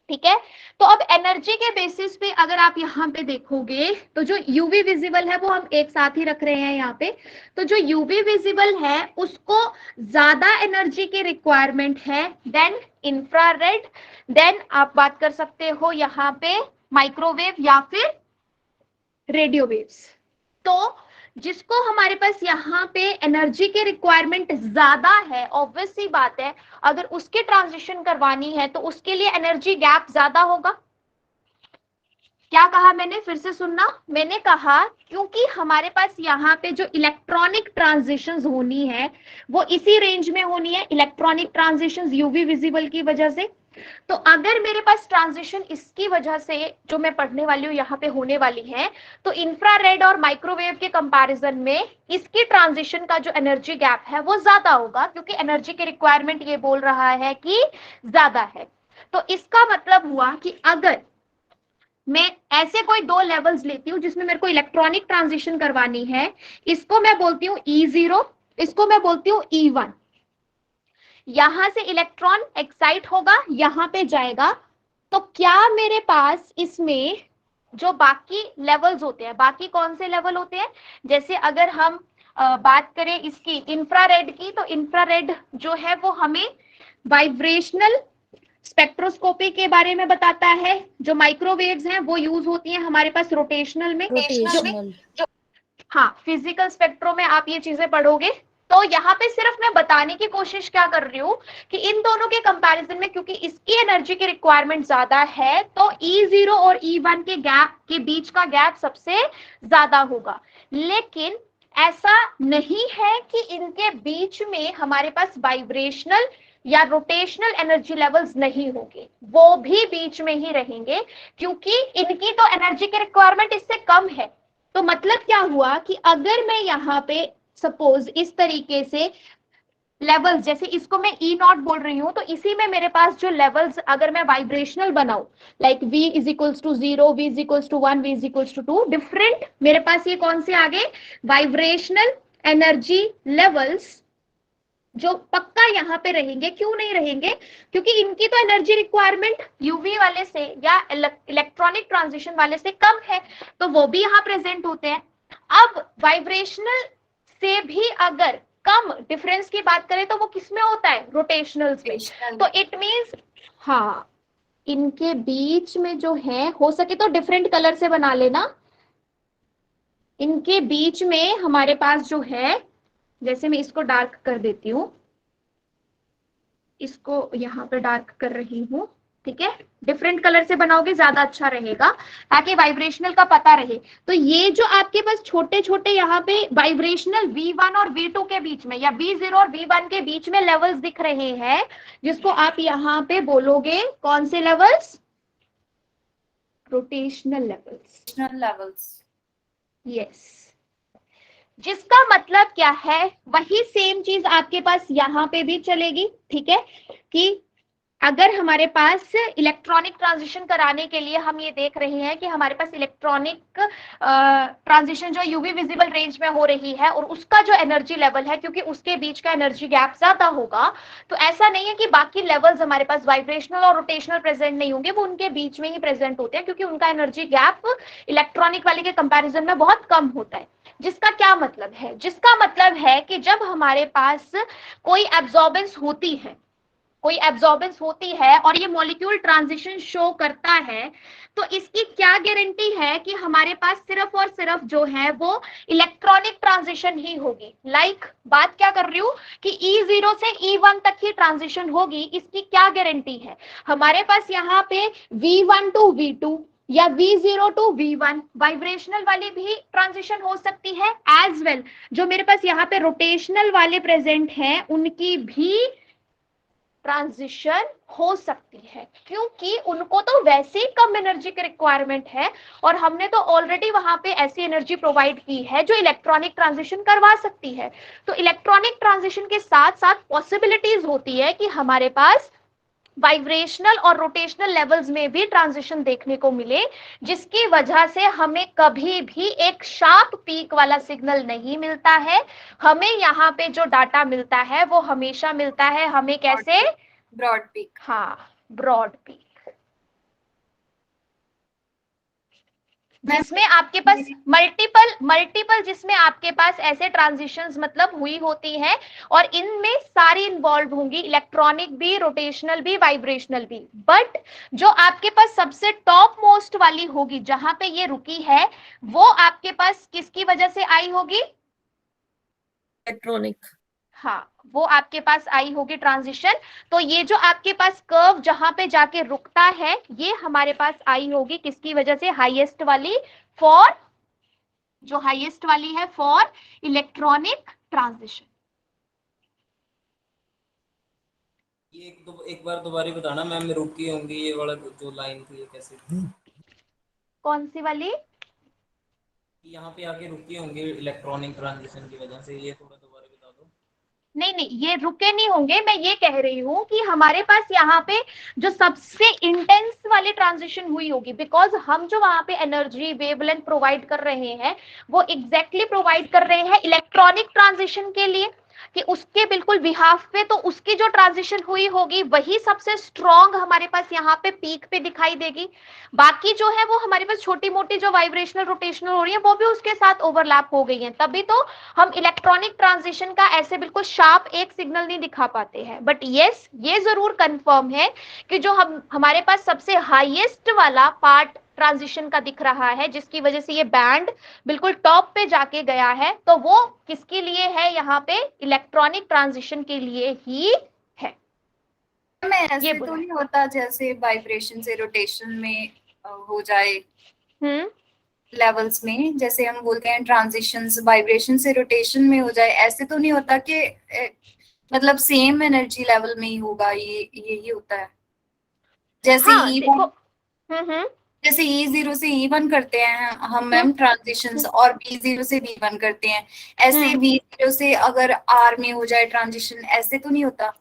ठीक है, तो अब एनर्जी के बेसिस पे अगर आप यहाँ पे देखोगे तो जो यूवी विजिबल है वो हम एक साथ ही रख रहे हैं यहाँ पे। तो जो यूवी विजिबल है उसको ज्यादा एनर्जी की रिक्वायरमेंट है देन इंफ्रारेड, देन आप बात कर सकते हो यहाँ पे माइक्रोवेव या फिर रेडियो वेव्स। तो जिसको हमारे पास यहाँ पे एनर्जी की रिक्वायरमेंट ज्यादा है, ऑब्वियस सी बात है, अगर उसकी ट्रांजिशन करवानी है तो उसके लिए एनर्जी गैप ज्यादा होगा। क्या कहा मैंने, फिर से सुनना, मैंने कहा क्योंकि हमारे पास यहाँ पे जो इलेक्ट्रॉनिक ट्रांजिशंस होनी है वो इसी रेंज में होनी है, इलेक्ट्रॉनिक ट्रांजिशंस यूवी विजिबल की वजह से। तो अगर मेरे पास ट्रांजिशन इसकी वजह से जो मैं पढ़ने वाली हूँ यहाँ पे होने वाली है, तो इंफ्रारेड और माइक्रोवेव के कंपैरिजन में इसकी ट्रांजिशन का जो एनर्जी गैप है वो ज्यादा होगा, क्योंकि एनर्जी की रिक्वायरमेंट ये बोल रहा है कि ज्यादा है। तो इसका मतलब हुआ कि अगर मैं ऐसे कोई दो लेवल्स लेती हूँ जिसमें मेरे को इलेक्ट्रॉनिक ट्रांजिशन करवानी है, इसको मैं बोलती हूँ E0, इसको मैं बोलती हूँ E1। यहां से इलेक्ट्रॉन एक्साइट होगा, यहां पे जाएगा, तो क्या मेरे पास इसमें जो बाकी लेवल्स होते हैं, बाकी कौन से लेवल होते हैं, जैसे अगर हम बात करें इसकी इंफ्रारेड की, तो इंफ्रारेड जो है वो हमें वाइब्रेशनल स्पेक्ट्रोस्कोपी के बारे में बताता है। जो माइक्रोवेव्स हैं वो यूज होती हैं हमारे पास रोटेशनल में, जो हाँ फिजिकल स्पेक्ट्रो में आप ये चीजें पढ़ोगे। तो यहाँ पे सिर्फ मैं बताने की कोशिश क्या कर रही हूँ कि इन दोनों के कंपैरिजन में क्योंकि इसकी एनर्जी की रिक्वायरमेंट ज्यादा है, तो E0 और E1 के गैप के बीच का गैप सबसे ज्यादा होगा। लेकिन ऐसा नहीं है कि इनके बीच में हमारे पास वाइब्रेशनल या रोटेशनल एनर्जी लेवल्स नहीं होंगे, वो भी बीच में ही रहेंगे, क्योंकि इनकी तो एनर्जी की रिक्वायरमेंट इससे कम है। तो मतलब क्या हुआ कि अगर मैं यहाँ पे सपोज इस तरीके से लेवल्स, जैसे इसको मैं E0 बोल रही हूँ, तो इसी में मेरे पास जो लेवल्स अगर मैं वाइब्रेशनल बनाऊं, like V is equals to 0, V is equals to 1, V is equals to 2, different मेरे पास ये कौन से आ गए, वाइब्रेशनल एनर्जी लेवल्स, जो पक्का यहाँ पे रहेंगे। क्यों नहीं रहेंगे, क्योंकि इनकी तो एनर्जी रिक्वायरमेंट यूवी वाले से या इलेक्ट्रॉनिक ट्रांजिशन वाले से कम है, तो वो भी यहाँ प्रेजेंट होते हैं। अब वाइब्रेशनल से भी अगर कम डिफरेंस की बात करें तो वो किस में होता है, रोटेशनल्स में। तो इट मींस हाँ, इनके बीच में जो है, हो सके तो डिफरेंट कलर से बना लेना, इनके बीच में हमारे पास जो है, जैसे मैं इसको डार्क कर देती हूँ, इसको यहाँ पे डार्क कर रही हूँ, ठीक है, डिफरेंट कलर से बनाओगे ज्यादा अच्छा रहेगा ताकि वाइब्रेशनल का पता रहे। तो ये जो आपके पास छोटे छोटे यहाँ पे वाइब्रेशनल V1 और V2 के बीच में या V0 और V1 के बीच में लेवल्स दिख रहे हैं, जिसको आप यहाँ पे बोलोगे कौन से लेवल्स, रोटेशनल लेवल्स। यस, जिसका मतलब क्या है, वही सेम चीज आपके पास यहाँ पे भी चलेगी, ठीक है, कि अगर हमारे पास इलेक्ट्रॉनिक ट्रांजिशन कराने के लिए हम ये देख रहे हैं कि हमारे पास इलेक्ट्रॉनिक ट्रांजिशन जो यूवी विजिबल रेंज में हो रही है और उसका जो एनर्जी लेवल है, क्योंकि उसके बीच का एनर्जी गैप ज्यादा होगा, तो ऐसा नहीं है कि बाकी लेवल्स हमारे पास वाइब्रेशनल और रोटेशनल प्रेजेंट नहीं होंगे, वो उनके बीच में ही प्रेजेंट होते हैं, क्योंकि उनका एनर्जी गैप इलेक्ट्रॉनिक वाले के कंपेरिजन में बहुत कम होता है। जिसका क्या मतलब है, जिसका मतलब है कि जब हमारे पास कोई एब्जॉर्बेंस होती है, कोई एब्जॉर्बेंस होती है और ये मॉलिक्यूल ट्रांजिशन शो करता है, तो इसकी क्या गारंटी है कि हमारे पास सिर्फ और सिर्फ जो है वो इलेक्ट्रॉनिक ट्रांजिशन ही होगी। लाइक बात क्या कर रही हूँ कि E0 से E1 तक ही ट्रांजिशन होगी, इसकी क्या गारंटी है। हमारे पास यहाँ पे V1 टू V2 या V0 टू V1 वाइब्रेशनल वाली भी ट्रांजिशन हो सकती है, एज वेल जो मेरे पास यहाँ पे रोटेशनल वाले प्रेजेंट हैं उनकी भी ट्रांजिशन हो सकती है, क्योंकि उनको तो वैसे ही कम एनर्जी की रिक्वायरमेंट है और हमने तो ऑलरेडी वहां पे ऐसी एनर्जी प्रोवाइड की है जो इलेक्ट्रॉनिक ट्रांजिशन करवा सकती है। तो इलेक्ट्रॉनिक ट्रांजिशन के साथ साथ पॉसिबिलिटीज होती है कि हमारे पास वाइब्रेशनल और रोटेशनल लेवल्स में भी ट्रांजिशन देखने को मिले, जिसकी वजह से हमें कभी भी एक शार्प पीक वाला सिग्नल नहीं मिलता है। हमें यहाँ पे जो डाटा मिलता है वो हमेशा मिलता है हमें कैसे, ब्रॉड पीक। हाँ, ब्रॉड पीक। जिसमें आपके पास मल्टीपल जिसमें आपके पास ऐसे ट्रांजिशंस मतलब हुई होती हैं और इनमें सारी इन्वॉल्व होंगी, इलेक्ट्रॉनिक भी, रोटेशनल भी, वाइब्रेशनल भी। बट जो आपके पास सबसे टॉप मोस्ट वाली होगी जहां पे ये रुकी है, वो आपके पास किसकी वजह से आई होगी? इलेक्ट्रॉनिक। हाँ, वो आपके पास आई होगी ट्रांजिशन। तो ये जो आपके पास कर्व जहां पे जाके रुकता है, ये हमारे पास आई होगी किसकी वजह से? हाईएस्ट वाली, फॉर जो हाईएस्ट वाली है फॉर इलेक्ट्रॉनिक ट्रांजिशन। ये एक बार दोबारा बताना मैम, रुकी होंगी ये वाला जो लाइन थी, ये कैसे थी? कौन सी वाली? यहाँ पे आके रुकी होंगी इलेक्ट्रॉनिक ट्रांजिशन की वजह से, ये थोड़ा दोबारा बता दो। नहीं, ये रुके नहीं होंगे। मैं ये कह रही हूँ कि हमारे पास यहाँ पे जो सबसे इंटेंस वाली ट्रांजिशन हुई होगी, बिकॉज हम जो वहां पे एनर्जी वेवलेंथ प्रोवाइड कर रहे हैं वो एग्जैक्टली प्रोवाइड कर रहे हैं इलेक्ट्रॉनिक ट्रांजिशन के लिए, कि उसके बिल्कुल बिहाफ पे, तो उसकी जो ट्रांजिशन हुई होगी वही सबसे स्ट्रॉन्ग हमारे पास यहाँ पे पीक पे दिखाई देगी। बाकी जो है वो हमारे पास छोटी मोटी जो वाइब्रेशनल रोटेशनल हो रही है वो भी उसके साथ ओवरलैप हो गई है, तभी तो हम इलेक्ट्रॉनिक ट्रांजिशन का ऐसे बिल्कुल शार्प एक सिग्नल नहीं दिखा पाते हैं। बट यस, ये जरूर कंफर्म है कि जो हमारे पास सबसे हाईएस्ट वाला पार्ट ट्रांजिशन का दिख रहा है, जिसकी वजह से ये बैंड बिल्कुल टॉप पे जाके गया है, तो वो किसके लिए है? यहाँ पे इलेक्ट्रॉनिक ट्रांजिशन के लिए ही है। मैं ऐसे तो नहीं होता जैसे वाइब्रेशन से रोटेशन में हो जाए लेवल्स में, जैसे हम बोलते हैं ट्रांजिशंस वाइब्रेशन से रोटेशन में हो जाए, ऐसे तो नहीं होता कि मतलब सेम एनर्जी लेवल में ही होगा? ये यही होता है जैसे हाँ, E1 जैसे E0 से E1 करते हैं हम मैम ट्रांजिशंस, और B0 से B1 करते हैं, ऐसे V0 से अगर R में हो जाए ट्रांजिशन, ऐसे तो नहीं होता?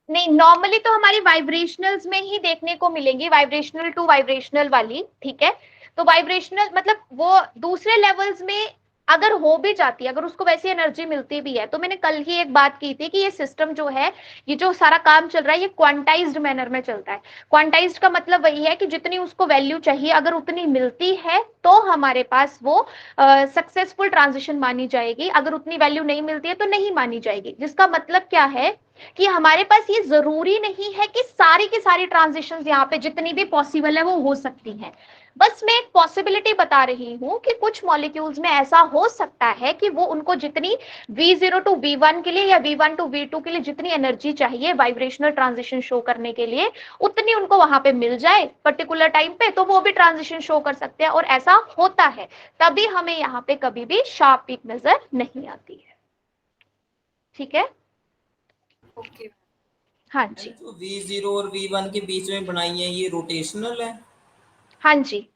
नहीं, नॉर्मली तो हमारी वाइब्रेशनल्स में ही देखने को मिलेंगी, वाइब्रेशनल टू वाइब्रेशनल वाली, ठीक है। तो वाइब्रेशनल मतलब वो दूसरे लेवल्स में अगर हो भी जाती है, अगर उसको वैसी एनर्जी मिलती भी है, तो मैंने कल ही एक बात की थी कि ये सिस्टम जो है, ये जो सारा काम चल रहा है, ये क्वांटाइज्ड मैनर में चलता है। क्वांटाइज्ड का मतलब वही है कि जितनी उसको वैल्यू चाहिए अगर उतनी मिलती है तो हमारे पास वो सक्सेसफुल ट्रांजिशन मानी जाएगी, अगर उतनी वैल्यू नहीं मिलती है तो नहीं मानी जाएगी। जिसका मतलब क्या है कि हमारे पास ये जरूरी नहीं है कि सारी की सारी ट्रांजिशंस यहाँ पे जितनी भी पॉसिबल है वो हो सकती हैं। बस मैं एक पॉसिबिलिटी बता रही हूँ कि कुछ मॉलिक्यूल्स में ऐसा हो सकता है कि वो उनको जितनी V0 टू V1 के लिए या V1 टू V2 के लिए जितनी एनर्जी चाहिए वाइब्रेशनल ट्रांजिशन शो करने के लिए, उतनी उनको वहां पे मिल जाए पर्टिकुलर टाइम पे, तो वो भी ट्रांजिशन शो कर सकते हैं। और ऐसा होता है, तभी हमें यहाँ पे कभी भी शार्प पीक नजर नहीं आती है। ठीक है, ओके। हाँ जी, तो V0 और V1 के बीच में बनाई है, ये रोटेशनल है? हाँ जी,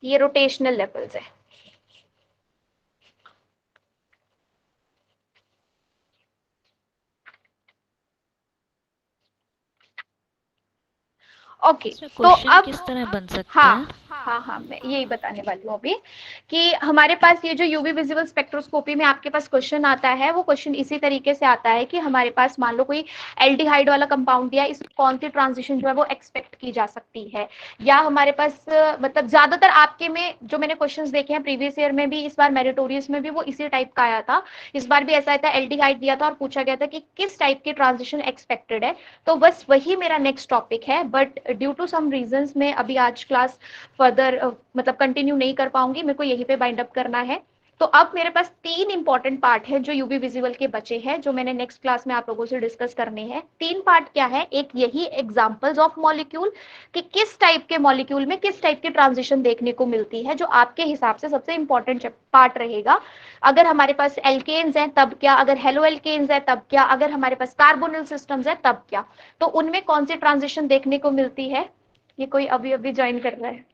ये रोटेशनल लेवल्स है। ओके, तो अब किस तरह बन सकता है? हाँ, मैं यही बताने वाली हूँ अभी कि हमारे पास ये जो यूवी विजिबल स्पेक्ट्रोस्कोपी में आपके पास क्वेश्चन आता है, वो क्वेश्चन इसी तरीके से आता है कि हमारे पास मान लो कोई एल्डिहाइड वाला कंपाउंड दिया, इस कौन सी ट्रांजिशन जो है वो एक्सपेक्ट की जा सकती है। या हमारे पास मतलब ज्यादातर आपके में जो मैंने क्वेश्चन देखे हैं प्रीवियस ईयर में भी, इस बार मेरिटोरियस में भी वो इसी टाइप का आया था। इस बार भी ऐसा था, एल्डिहाइड दिया था और पूछा गया था कि किस टाइप की ट्रांजिशन एक्सपेक्टेड है। तो बस वही मेरा नेक्स्ट टॉपिक है, but due to some reasons मैं अभी आज क्लास फर्दर मतलब कंटिन्यू नहीं कर पाऊंगी, मेरे को यहीं पे बाइंड अप करना है। तो अब मेरे पास 3 इंपॉर्टेंट पार्ट है जो यूवी विजिबल के बचे हैं, जो मैंने नेक्स्ट क्लास में आप लोगों से डिस्कस करने हैं। 3 पार्ट क्या है? एक यही एग्जांपल्स ऑफ मॉलिक्यूल, कि किस टाइप के मॉलिक्यूल में किस टाइप की ट्रांजिशन देखने को मिलती है, जो आपके हिसाब से सबसे इंपॉर्टेंट पार्ट रहेगा। अगर हमारे पास एल्केन्स हैं तब क्या, अगर हेलो एल्केन्स है तब क्या, अगर हमारे पास कार्बोनिल सिस्टम्स है तब क्या, तो उनमें कौन सी ट्रांजिशन देखने को मिलती है। ये कोई अभी अभी ज्वाइन कर रहा है,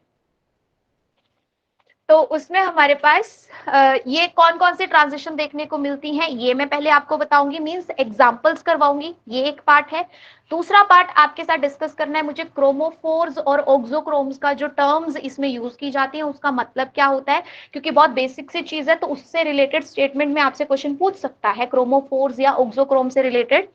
तो उसमें हमारे पास ये कौन कौन सी ट्रांजिशन देखने को मिलती हैं, ये मैं पहले आपको बताऊंगी, मींस एग्जांपल्स करवाऊंगी, ये एक पार्ट है। दूसरा पार्ट आपके साथ डिस्कस करना है मुझे, क्रोमोफोर्स और ऑक्सोक्रोम्स का जो टर्म्स इसमें यूज की जाती है उसका मतलब क्या होता है, क्योंकि बहुत बेसिक सी चीज है तो उससे रिलेटेड स्टेटमेंट में आपसे क्वेश्चन पूछ सकता है, क्रोमोफोर्स या ऑक्सोक्रोम से रिलेटेड।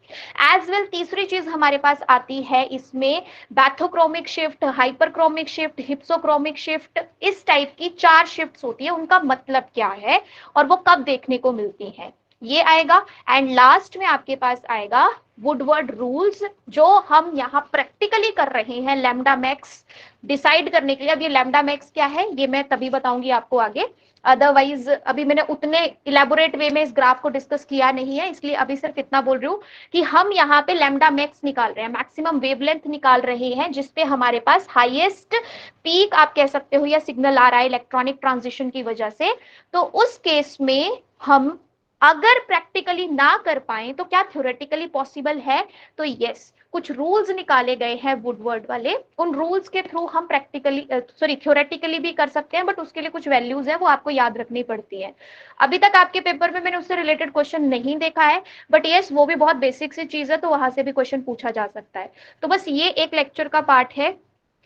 एज वेल तीसरी चीज हमारे पास आती है इसमें bathochromic shift, hyperchromic shift, hypsochromic shift, इस टाइप की 4 शिफ्ट्स होती है, उनका मतलब क्या है और वो कब देखने को मिलती है, ये आएगा। एंड लास्ट में आपके पास आएगा वुडवर्ड रूल्स, जो हम यहाँ प्रैक्टिकली कर रहे हैं लैम्डा मैक्स डिसाइड करने के लिए। अब ये लैम्डा मैक्स क्या है ये मैं तभी बताऊंगी आपको आगे, अदरवाइज अभी मैंने उतने इलेबोरेट वे में इस ग्राफ को डिस्कस किया नहीं है, इसलिए अभी सिर्फ इतना बोल रही हूँ कि हम यहाँ पे लैम्डा मैक्स निकाल रहे हैं, मैक्सिमम वेवलेंथ निकाल रहे हैं, जिसपे हमारे पास हाईएस्ट पीक आप कह सकते हो या सिग्नल आ रहा है इलेक्ट्रॉनिक ट्रांजिशन की वजह से। तो उस केस में हम अगर प्रैक्टिकली ना कर पाए तो क्या थ्योरेटिकली पॉसिबल है, तो यस कुछ रूल्स निकाले गए हैं वुडवर्ड वाले, उन रूल्स के थ्रू हम प्रैक्टिकली थ्योरेटिकली भी कर सकते हैं, बट उसके लिए कुछ वैल्यूज है वो आपको याद रखनी पड़ती है। अभी तक आपके पेपर में मैंने उससे रिलेटेड क्वेश्चन नहीं देखा है, बट यस वो भी बहुत बेसिक सी चीज है तो वहां से भी क्वेश्चन पूछा जा सकता है। तो बस ये एक लेक्चर का पार्ट है,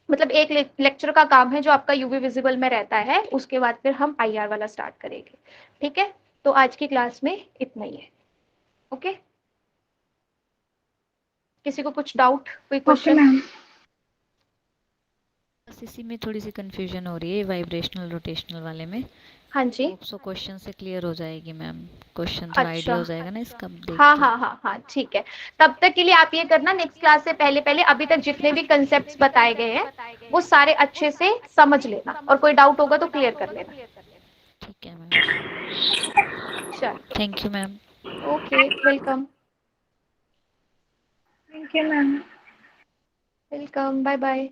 मतलब एक लेक्चर का काम है जो आपका यूवी विजिबल में रहता है, उसके बाद फिर हम IR वाला स्टार्ट करेंगे। ठीक है, तो आज की क्लास में इतना ही है। ओके, किसी को कुछ डाउट, कोई क्वेश्चन? बस इसी में थोड़ी सी कंफ्यूजन हो रही है वाइब्रेशनल रोटेशनल वाले में। हाँ जी, सो क्वेश्चन से क्लियर हो जाएगी मैम, क्वेश्चन थोड़ा आइडिया हो जाएगा ना इसका देख हाँ के। हाँ हाँ हाँ ठीक है। तब तक के लिए आप ये करना, नेक्स्ट क्लास से पहले पहले अभी तक जितने भी कंसेप्ट्स बताए गए हैं वो सारे अच्छे से समझ लेना, और कोई डाउट होगा तो क्लियर कर लेना। ठीक है मैम, चलो, thank you ma'am. Okay, welcome. Thank you ma'am. Welcome, bye bye.